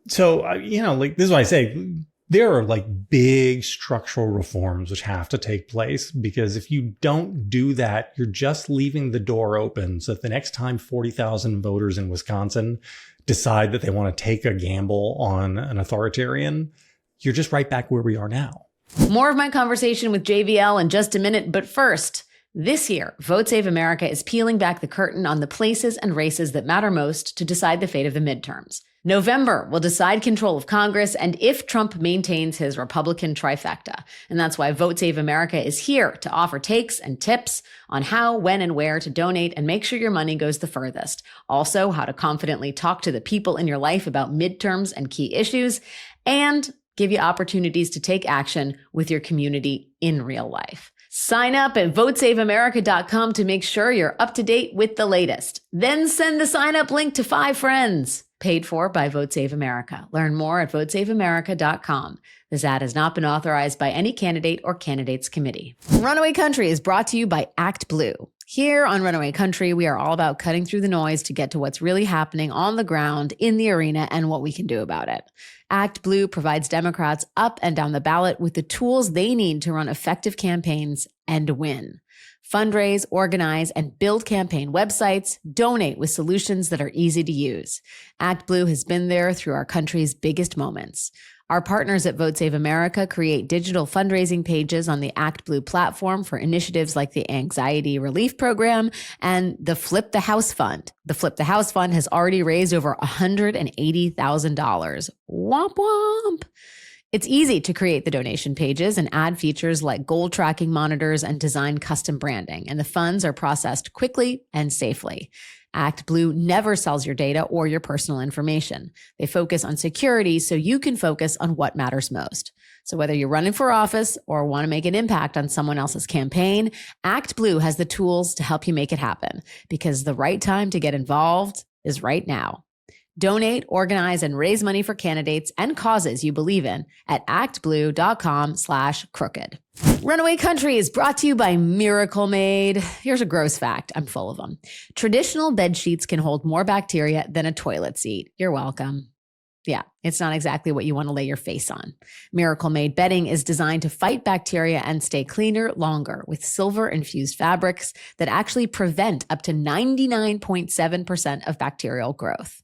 Speaker 8: So, this is why I say, there are big structural reforms which have to take place, because if you don't do that, you're just leaving the door open so that the next time 40,000 voters in Wisconsin decide that they want to take a gamble on an authoritarian, you're just right back where we are now.
Speaker 1: More of my conversation with JVL in just a minute. But first, this year, Vote Save America is peeling back the curtain on the places and races that matter most to decide the fate of the midterms. November will decide control of Congress and if Trump maintains his Republican trifecta. And that's why Vote Save America is here to offer takes and tips on how, when, and where to donate and make sure your money goes the furthest. Also, how to confidently talk to the people in your life about midterms and key issues, and give you opportunities to take action with your community in real life. Sign up at votesaveamerica.com to make sure you're up to date with the latest. Then send the sign up link to 5 friends. Paid for by Vote Save America. Learn more at votesaveamerica.com. This ad has not been authorized by any candidate or candidates committee. Runaway Country is brought to you by Act Blue. Here on Runaway Country, we are all about cutting through the noise to get to what's really happening on the ground, in the arena, and what we can do about it. Act Blue provides Democrats up and down the ballot with the tools they need to run effective campaigns and win. Fundraise, organize, and build campaign websites, donate with solutions that are easy to use. Act Blue has been there through our country's biggest moments. Our partners at Vote Save America create digital fundraising pages on the Act Blue platform for initiatives like the Anxiety Relief Program and the Flip the House Fund. The Flip the House Fund has already raised over $180,000. Womp womp. It's easy to create the donation pages and add features like goal tracking monitors and design custom branding, and the funds are processed quickly and safely. ActBlue never sells your data or your personal information. They focus on security so you can focus on what matters most. So whether you're running for office or want to make an impact on someone else's campaign, ActBlue has the tools to help you make it happen, because the right time to get involved is right now. Donate, organize, and raise money for candidates and causes you believe in at actblue.com/crooked. Runaway Country is brought to you by Miracle Made. Here's a gross fact. I'm full of them. Traditional bed sheets can hold more bacteria than a toilet seat. You're welcome. Yeah, it's not exactly what you want to lay your face on. Miracle Made bedding is designed to fight bacteria and stay cleaner longer with silver-infused fabrics that actually prevent up to 99.7% of bacterial growth.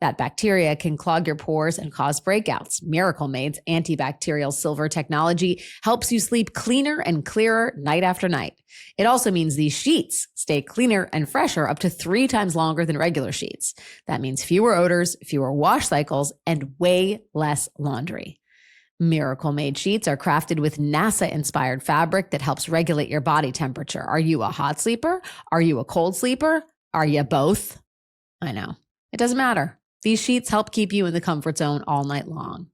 Speaker 1: That bacteria can clog your pores and cause breakouts. Miracle Made's antibacterial silver technology helps you sleep cleaner and clearer night after night. It also means these sheets stay cleaner and fresher up to 3 times longer than regular sheets. That means fewer odors, fewer wash cycles, and way less laundry. Miracle Made sheets are crafted with NASA-inspired fabric that helps regulate your body temperature. Are you a hot sleeper? Are you a cold sleeper? Are you both? I know. It doesn't matter. These sheets help keep you in the comfort zone all night long.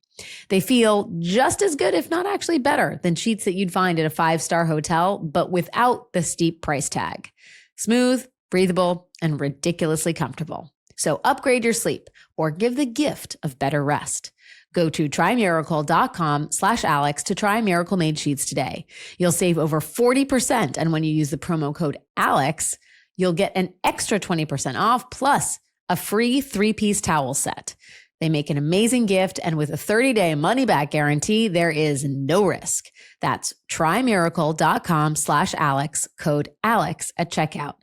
Speaker 1: They feel just as good, if not actually better, than sheets that you'd find at a 5-star hotel, but without the steep price tag. Smooth, breathable, and ridiculously comfortable. So upgrade your sleep or give the gift of better rest. Go to trymiracle.com/Alex to try Miracle Made sheets today. You'll save over 40%. And when you use the promo code Alex, you'll get an extra 20% off plus a free 3-piece towel set. They make an amazing gift, and with a 30-day money-back guarantee, there is no risk. That's trymiracle.com/Alex, code Alex at checkout.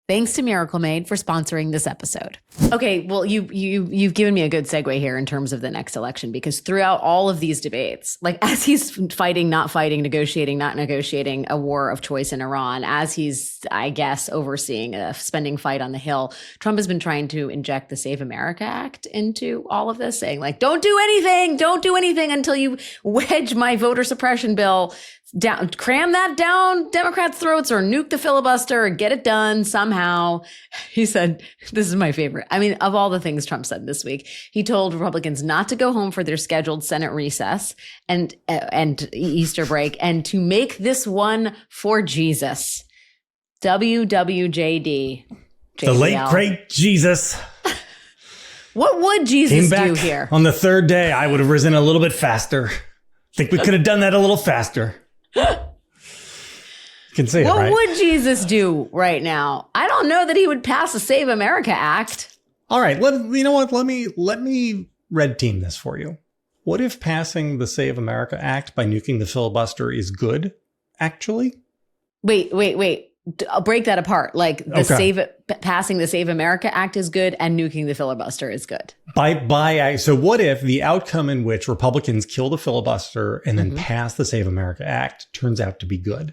Speaker 1: Thanks to Miracle Made for sponsoring this episode. Okay, well, you've given me a good segue here in terms of the next election, because throughout all of these debates, like as he's fighting, not fighting, negotiating, not negotiating a war of choice in Iran, as he's, I guess, overseeing a spending fight on the Hill, Trump has been trying to inject the Save America Act into all of this, saying like, don't do anything until you wedge my voter suppression bill down, cram that down Democrats' throats, or nuke the filibuster, or get it done somehow. He said, this is my favorite. I mean, of all the things Trump said this week, he told Republicans not to go home for their scheduled Senate recess and Easter break, and to make this one for Jesus. WWJD.
Speaker 8: The late, great Jesus.
Speaker 1: What would Jesus do here?
Speaker 8: On the 3rd day, I would have risen a little bit faster. Think we could have done that a little faster. You can say
Speaker 1: what
Speaker 8: it, right?
Speaker 1: would Jesus do right now? I don't know that he would pass a Save America Act.
Speaker 8: All right, you know what? Let me red team this for you. What if passing the Save America Act by nuking the filibuster is good, actually? Wait.
Speaker 1: I'll break that apart. Like passing the Save America Act is good and nuking the filibuster is good.
Speaker 8: So what if the outcome in which Republicans kill the filibuster and then pass the Save America Act turns out to be good?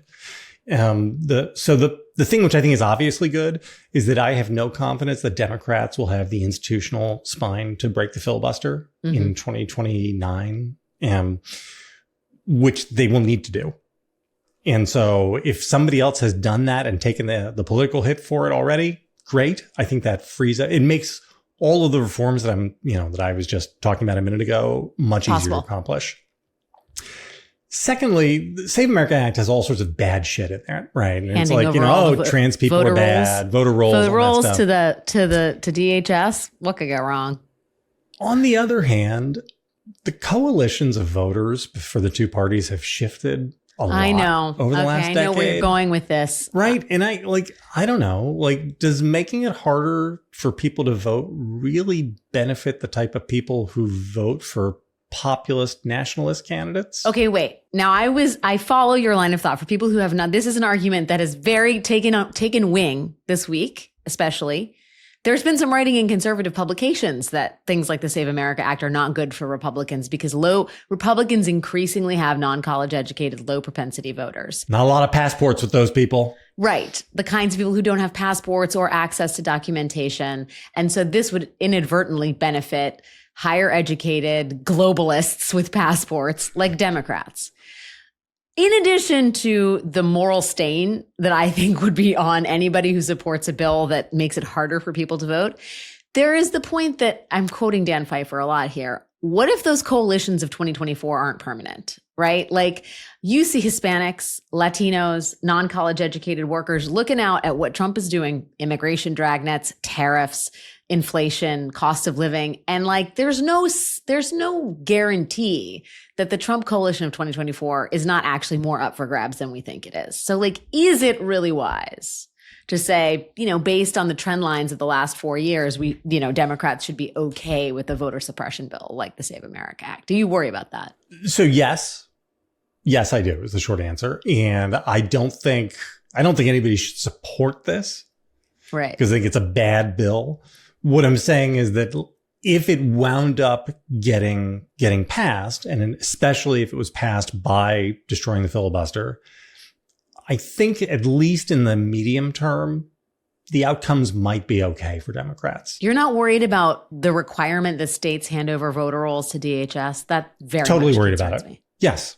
Speaker 8: The thing which I think is obviously good is that I have no confidence that Democrats will have the institutional spine to break the filibuster in 2029, which they will need to do. And so if somebody else has done that and taken the political hit for it already, great. I think that frees it. It makes all of the reforms that I was just talking about a minute ago much easier to accomplish. Secondly, the Save America Act has all sorts of bad shit in there, right? And it's like, trans people are bad, voter rolls
Speaker 1: to DHS. What could go wrong?
Speaker 8: On the other hand, the coalitions of voters for the two parties have shifted a lot. I know. Over the last decade. I know where you're
Speaker 1: going with this.
Speaker 8: Right. And I don't know, does making it harder for people to vote really benefit the type of people who vote for populist nationalist candidates?
Speaker 1: Okay, wait. Now I follow your line of thought. For people who have not, this is an argument that has very taken wing this week, especially. There's been some writing in conservative publications that things like the Save America Act are not good for Republicans because Republicans increasingly have non-college educated, low propensity voters.
Speaker 8: Not a lot of passports with those people.
Speaker 1: Right. The kinds of people who don't have passports or access to documentation. And so this would inadvertently benefit higher educated globalists with passports like Democrats. In addition to the moral stain that I think would be on anybody who supports a bill that makes it harder for people to vote, there is the point that I'm quoting Dan Pfeiffer a lot here. What if those coalitions of 2024 aren't permanent, right? Like you see Hispanics, Latinos, non-college educated workers looking out at what Trump is doing, immigration dragnets, tariffs, inflation, cost of living. And like, there's no guarantee that the Trump coalition of 2024 is not actually more up for grabs than we think it is. So like, is it really wise to say, based on the trend lines of the last 4 years, Democrats should be okay with a voter suppression bill like the Save America Act? Do you worry about that?
Speaker 8: So yes, I do is the short answer. And I don't think anybody should support this.
Speaker 1: Right.
Speaker 8: Because I think it's a bad bill. What I'm saying is that if it wound up getting passed, and especially if it was passed by destroying the filibuster, I think at least in the medium term, the outcomes might be okay for Democrats.
Speaker 1: You're not worried about the requirement that states hand over voter rolls to DHS? That very
Speaker 8: totally
Speaker 1: much
Speaker 8: worried about it.
Speaker 1: me.
Speaker 8: Yes.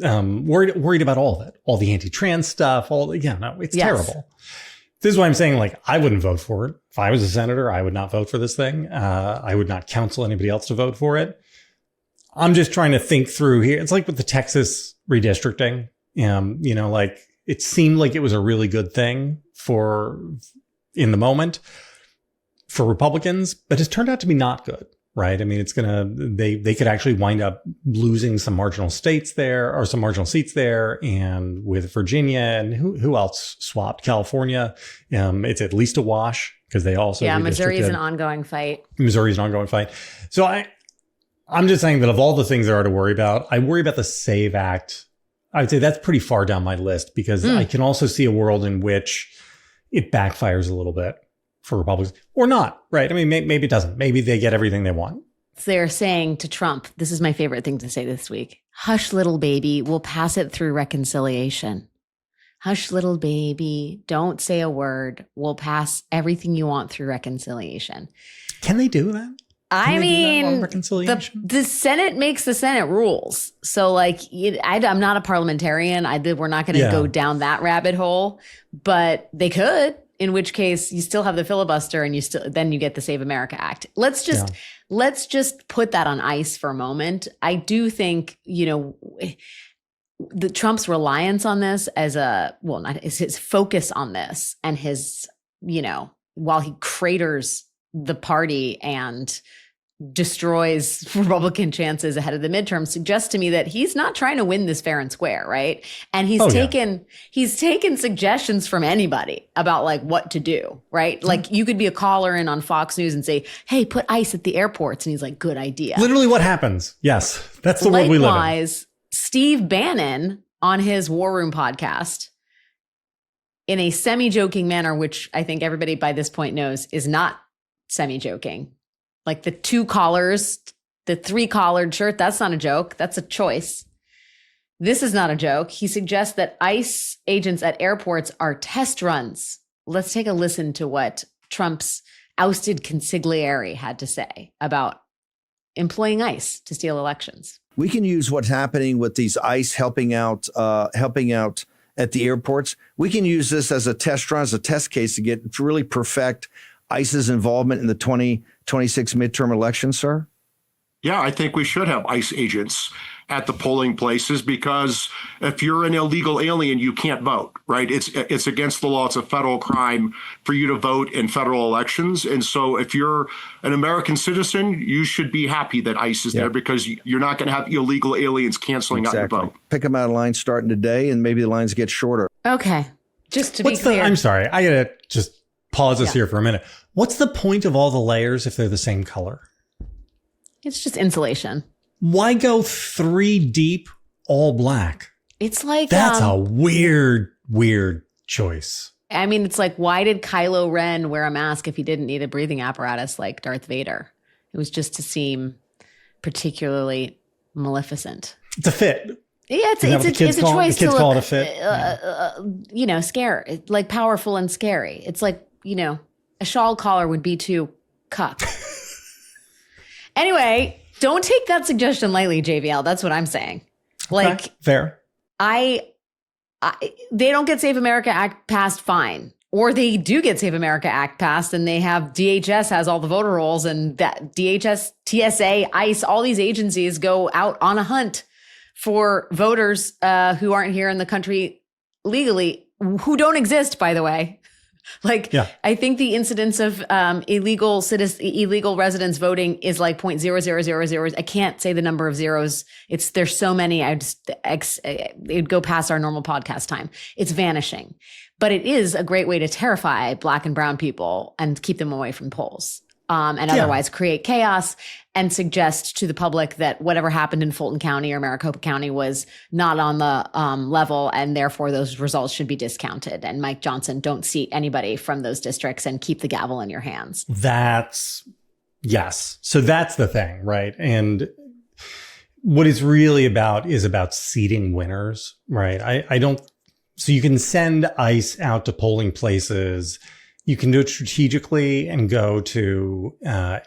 Speaker 8: Worried about all of it, all the anti-trans stuff. It's terrible. This is why I'm saying, like, I wouldn't vote for it. If I was a senator, I would not vote for this thing. I would not counsel anybody else to vote for it. I'm just trying to think through here. It's like with the Texas redistricting. Like it seemed like it was a really good thing in the moment for Republicans, but it's turned out to be not good, right? I mean, they could actually wind up losing some marginal states there or some marginal seats there. And with Virginia and who else swapped? California. It's at least a wash because they also
Speaker 1: Missouri is an ongoing fight.
Speaker 8: So I'm just saying that of all the things there are to worry about, I worry about the SAVE Act. I would say that's pretty far down my list because I can also see a world in which it backfires a little bit for Republicans or not, right? I mean, maybe it doesn't. Maybe they get everything they want.
Speaker 1: They're saying to Trump, this is my favorite thing to say this week. Hush, little baby, we'll pass it through reconciliation. Hush, little baby, don't say a word. We'll pass everything you want through reconciliation.
Speaker 8: Can they do that?
Speaker 1: I mean,
Speaker 8: reconciliation?
Speaker 1: The Senate makes the Senate rules. So like, I'm not a parliamentarian. We're not going to go down that rabbit hole, but they could, in which case you still have the filibuster and then you get the Save America Act. Let's just put that on ice for a moment. I do think, the Trump's reliance on this is his focus on this and his, while he craters the party and destroys Republican chances ahead of the midterms, suggests to me that he's not trying to win this fair and square, right? And he's taken suggestions from anybody about like what to do, right? Like you could be a caller in on Fox News and say, hey, put ICE at the airports. And he's like, good idea.
Speaker 8: Literally what happens. Yes. That's the world we live in.
Speaker 1: Likewise, Steve Bannon on his War Room podcast, in a semi-joking manner, which I think everybody by this point knows is not semi-joking. Like the 2 collars, the 3-collared shirt, that's not a joke. That's a choice. This is not a joke. He suggests that ICE agents at airports are test runs. Let's take a listen to what Trump's ousted consigliere had to say about employing ICE to steal elections.
Speaker 11: We can use what's happening with these ICE helping out at the airports. We can use this as a test run, as a test case to really perfect ICE's involvement in the 2026 midterm election, sir?
Speaker 12: Yeah, I think we should have ICE agents at the polling places because if you're an illegal alien, you can't vote, right? It's against the law. It's a federal crime for you to vote in federal elections. And so if you're an American citizen, you should be happy that ICE is there because you're not going to have illegal aliens canceling out your vote.
Speaker 11: Pick them out of line starting today, and maybe the lines get shorter.
Speaker 1: Okay. Just to be clear.
Speaker 8: I'm sorry. I got to just pause us here for a minute. What's the point of all the layers if they're the same color?
Speaker 1: It's just insulation.
Speaker 8: Why go 3 deep, all black?
Speaker 1: It's like...
Speaker 8: That's a weird choice.
Speaker 1: I mean, it's like, why did Kylo Ren wear a mask if he didn't need a breathing apparatus like Darth Vader? It was just to seem particularly maleficent.
Speaker 8: It's a fit.
Speaker 1: Yeah, it's a choice
Speaker 8: the kids call it a fit.
Speaker 1: Scare, like powerful and scary. It's like, a shawl collar would be too cuck. Anyway, don't take that suggestion lightly, JVL. That's what I'm saying. Like,
Speaker 8: fair.
Speaker 1: They don't get Save America Act passed, fine. Or they do get Save America Act passed and they have DHS has all the voter rolls, and that DHS, TSA, ICE, all these agencies go out on a hunt for voters who aren't here in the country legally, who don't exist, by the way. Like, I think the incidence of illegal residents voting is like 0.0000. I can't say the number of zeros. There's so many. It'd go past our normal podcast time. It's vanishing, but it is a great way to terrify Black and brown people and keep them away from polls. And otherwise create chaos and suggest to the public that whatever happened in Fulton County or Maricopa County was not on the level, and therefore those results should be discounted. And Mike Johnson, don't seat anybody from those districts and keep the gavel in your hands.
Speaker 8: Yes. So that's the thing, right? And what it's really about is about seating winners, right? So you can send ICE out to polling places. You can do it strategically and go to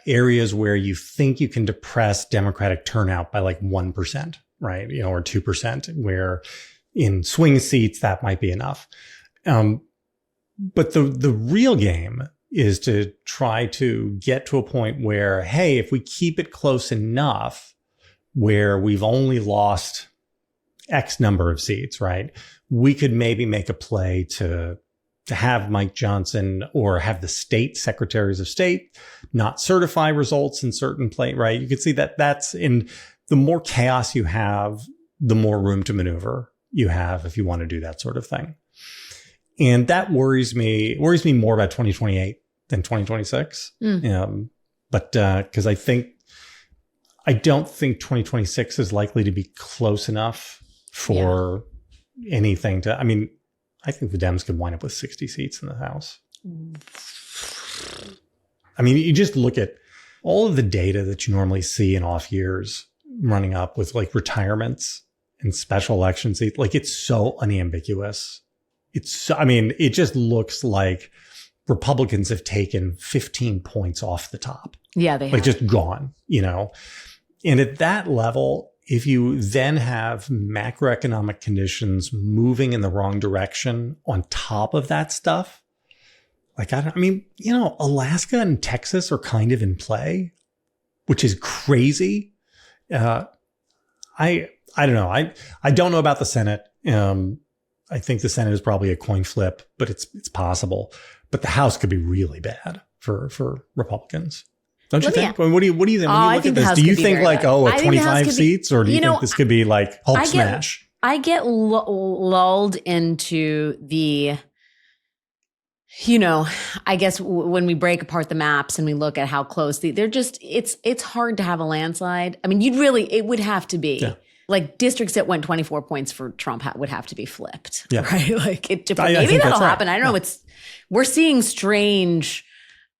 Speaker 8: areas where you think you can depress Democratic turnout by like 1%, right? Or 2%, where in swing seats, that might be enough. But the real game is to try to get to a point where, hey, if we keep it close enough where we've only lost X number of seats, right? We could maybe make a play to have Mike Johnson or have the state secretaries of state not certify results in certain right? You can see that that's in the more chaos you have, the more room to maneuver you have if you want to do that sort of thing. And that worries me more about 2028 than 2026. But because I don't think 2026 is likely to be close enough for anything to, I think the Dems could wind up with 60 seats in the House. You just look at all of the data that you normally see in off years running up with like retirements and special election seats. Like, it's so unambiguous. It just looks like Republicans have taken 15 points off the top.
Speaker 1: Yeah, they have.
Speaker 8: Like, just gone, And at that level, if you then have macroeconomic conditions moving in the wrong direction on top of that stuff, Alaska and Texas are kind of in play, which is crazy. I don't know. I don't know about the Senate. I think the Senate is probably a coin flip, but it's possible. But the House could be really bad for Republicans. Don't you think? What do you think when you look at this? Do you think 25 seats, or do you think this could be like Hulk smash?
Speaker 1: I get lulled into the, I guess when we break apart the maps and we look at how close they're just, it's hard to have a landslide. It would have to be like districts that went 24 points for Trump would have to be flipped, right? Like maybe that'll happen. I don't know. We're seeing strange,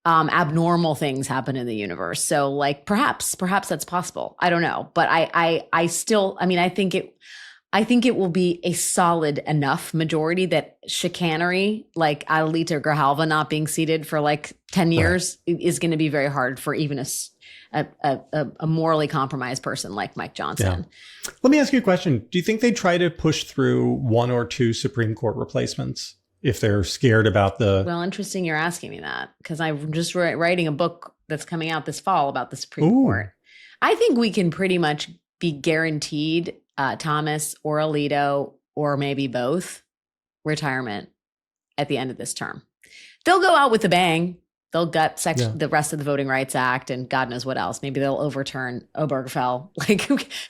Speaker 1: abnormal things happen in the universe. So like perhaps that's possible. I don't know, but I still, I think it will be a solid enough majority that chicanery, like Adelita Grijalva not being seated for like 10 years is going to be very hard for even a morally compromised person like Mike Johnson.
Speaker 8: Yeah. Let me ask you a question. Do you think they try to push through 1 or 2 Supreme Court replacements if they're scared about
Speaker 1: Well, interesting you're asking me that, because I'm just writing a book that's coming out this fall about the Supreme Court. I think we can pretty much be guaranteed Thomas or Alito, or maybe both, retirement at the end of this term. They'll go out with a bang. They'll gut the rest of the Voting Rights Act and God knows what else. Maybe they'll overturn Obergefell.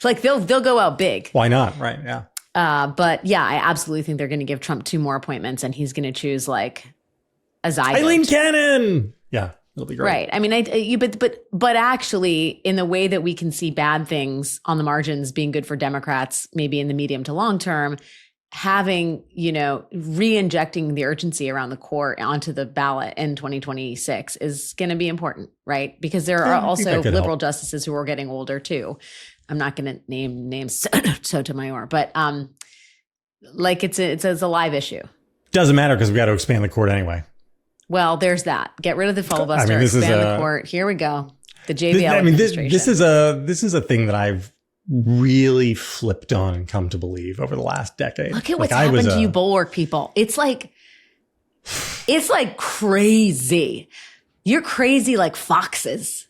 Speaker 1: Like they'll go out big.
Speaker 8: Why not? Right. Yeah.
Speaker 1: But yeah, I absolutely think they're going to give Trump 2 more appointments, and he's going to choose like a zygote.
Speaker 8: Eileen Cannon. Yeah, it'll be great.
Speaker 1: Right. But actually, in the way that we can see bad things on the margins being good for Democrats, maybe in the medium to long term, having, re-injecting the urgency around the court onto the ballot in 2026 is going to be important, right? Because there are also liberal justices who are getting older too. I'm not going to name names Sotomayor, but it's a live issue.
Speaker 8: Doesn't matter because we got to expand the court anyway.
Speaker 1: Well, there's that. Get rid of the filibuster, expand the court. Here we go. The JVL administration.
Speaker 8: This is a thing that I've really flipped on and come to believe over the last decade.
Speaker 1: Look at what's happened to you Bulwark people. It's like crazy. You're crazy like foxes.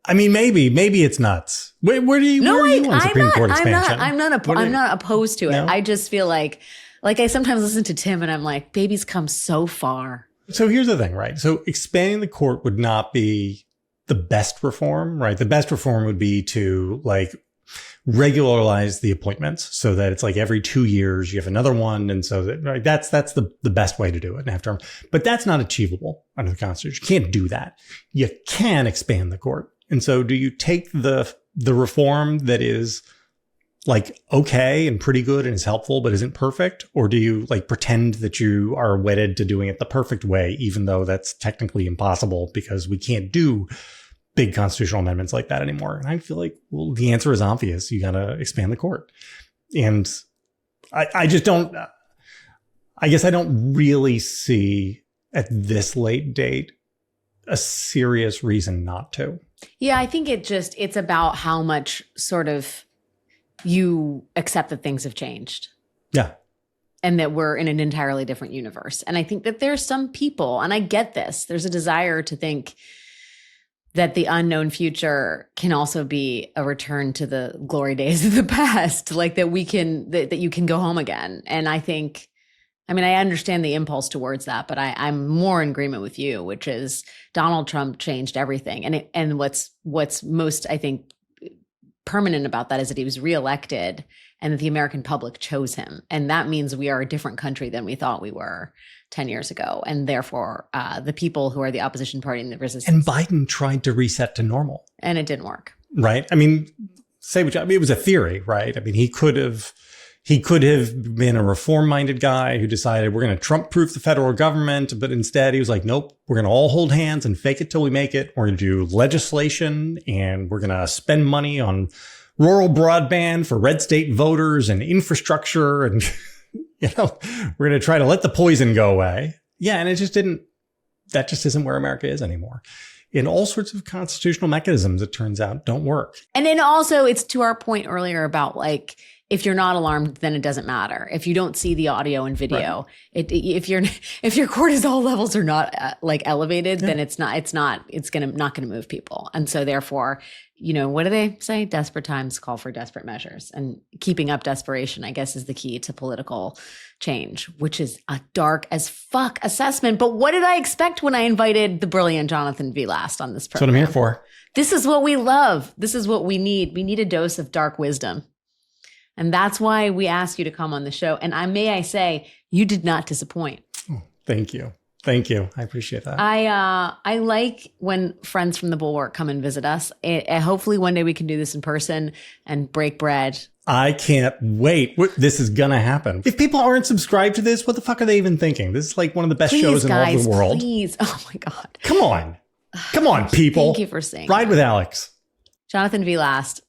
Speaker 8: I mean, maybe it's nuts. Where are you on Supreme Court expansion?
Speaker 1: I'm not opposed to it.
Speaker 8: No?
Speaker 1: I just feel like I sometimes listen to Tim and I'm like, baby's come so far.
Speaker 8: So here's the thing, right? So expanding the court would not be the best reform, right? The best reform would be to like regularize the appointments so that it's like every 2 years you have another one. And so that, right, that's the best way to do it in half term. But that's not achievable under the Constitution. You can't do that. You can expand the court. And so do you take the reform that is like okay and pretty good and is helpful but isn't perfect, or do you like pretend that you are wedded to doing it the perfect way, even though that's technically impossible because we can't do big constitutional amendments like that anymore? And I feel like, well, the answer is obvious. You got to expand the court. And I just don't, I guess I don't really see at this late date a serious reason not to.
Speaker 1: Yeah, I think it's about how much sort of you accept that things have changed.
Speaker 8: Yeah.
Speaker 1: And that we're in an entirely different universe. And I think that there's some people, and I get this, there's a desire to think that the unknown future can also be a return to the glory days of the past, like that that you can go home again. And I think, I mean, I understand the impulse towards that, but I'm more in agreement with you, which is Donald Trump changed everything. And what's most, I think, permanent about that is that he was reelected and that the American public chose him. And that means we are a different country than we thought we were 10 years ago. And therefore, the people who are the opposition party and the resistance.
Speaker 8: And Biden tried to reset to normal.
Speaker 1: And it didn't work.
Speaker 8: Right. I mean, it was a theory, right? I mean, he could have been a reform-minded guy who decided we're going to Trump-proof the federal government. But instead, he was like, nope, we're going to all hold hands and fake it till we make it. We're going to do legislation and we're going to spend money on rural broadband for red state voters and infrastructure. And, we're going to try to let the poison go away. Yeah. And that just isn't where America is anymore. In all sorts of constitutional mechanisms, it turns out, don't work.
Speaker 1: And then also it's to our point earlier about like, if you're not alarmed, then it doesn't matter. If you don't see the audio and video, right. If your cortisol levels are not elevated, then it's not gonna move people. And so therefore, what do they say? Desperate times call for desperate measures, and keeping up desperation, I guess, is the key to political change, which is a dark as fuck assessment. But what did I expect when I invited the brilliant Jonathan V. Last on this program?
Speaker 8: That's what I'm here for.
Speaker 1: This is what we love. This is what we need. We need a dose of dark wisdom. And that's why we asked you to come on the show. And may I say, you did not disappoint.
Speaker 8: Oh, thank you. Thank you. I appreciate that.
Speaker 1: I like when friends from the Bulwark come and visit us. Hopefully one day we can do this in person and break bread.
Speaker 8: I can't wait. This is going to happen. If people aren't subscribed to this, what the fuck are they even thinking? This is like one of the best shows in all of the world.
Speaker 1: Please. Oh my God.
Speaker 8: Come on, people.
Speaker 1: Thank you for saying
Speaker 8: Ride with Alex.
Speaker 1: Jonathan V. Last.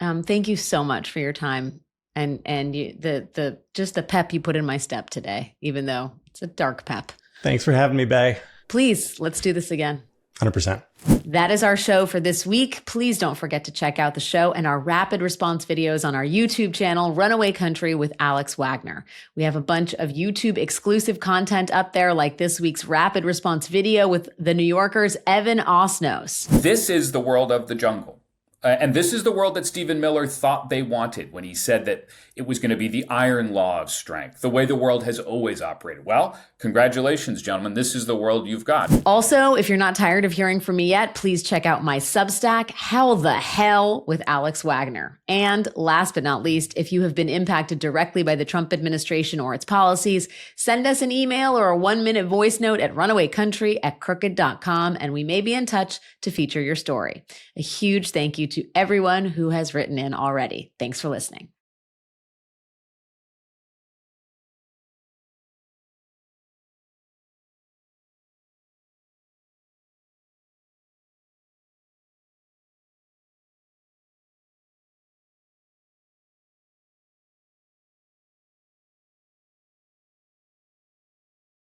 Speaker 1: Thank you so much for your time and the pep you put in my step today, even though it's a dark pep.
Speaker 8: Thanks for having me, Bay.
Speaker 1: Please, let's do this again.
Speaker 8: 100%.
Speaker 1: That is our show for this week. Please don't forget to check out the show and our rapid response videos on our YouTube channel, Runaway Country with Alex Wagner. We have a bunch of YouTube exclusive content up there, like this week's rapid response video with the New Yorker's Evan Osnos.
Speaker 13: This is the world of the jungle. And this is the world that Stephen Miller thought they wanted when he said that it was going to be the iron law of strength, the way the world has always operated. Well, congratulations, gentlemen. This is the world you've got.
Speaker 1: Also, if you're not tired of hearing from me yet, please check out my Substack, How the Hell with Alex Wagner. And last but not least, if you have been impacted directly by the Trump administration or its policies, send us an email or a 1-minute voice note at runawaycountry@crooked.com, and we may be in touch to feature your story. A huge thank you to everyone who has written in already. Thanks for listening.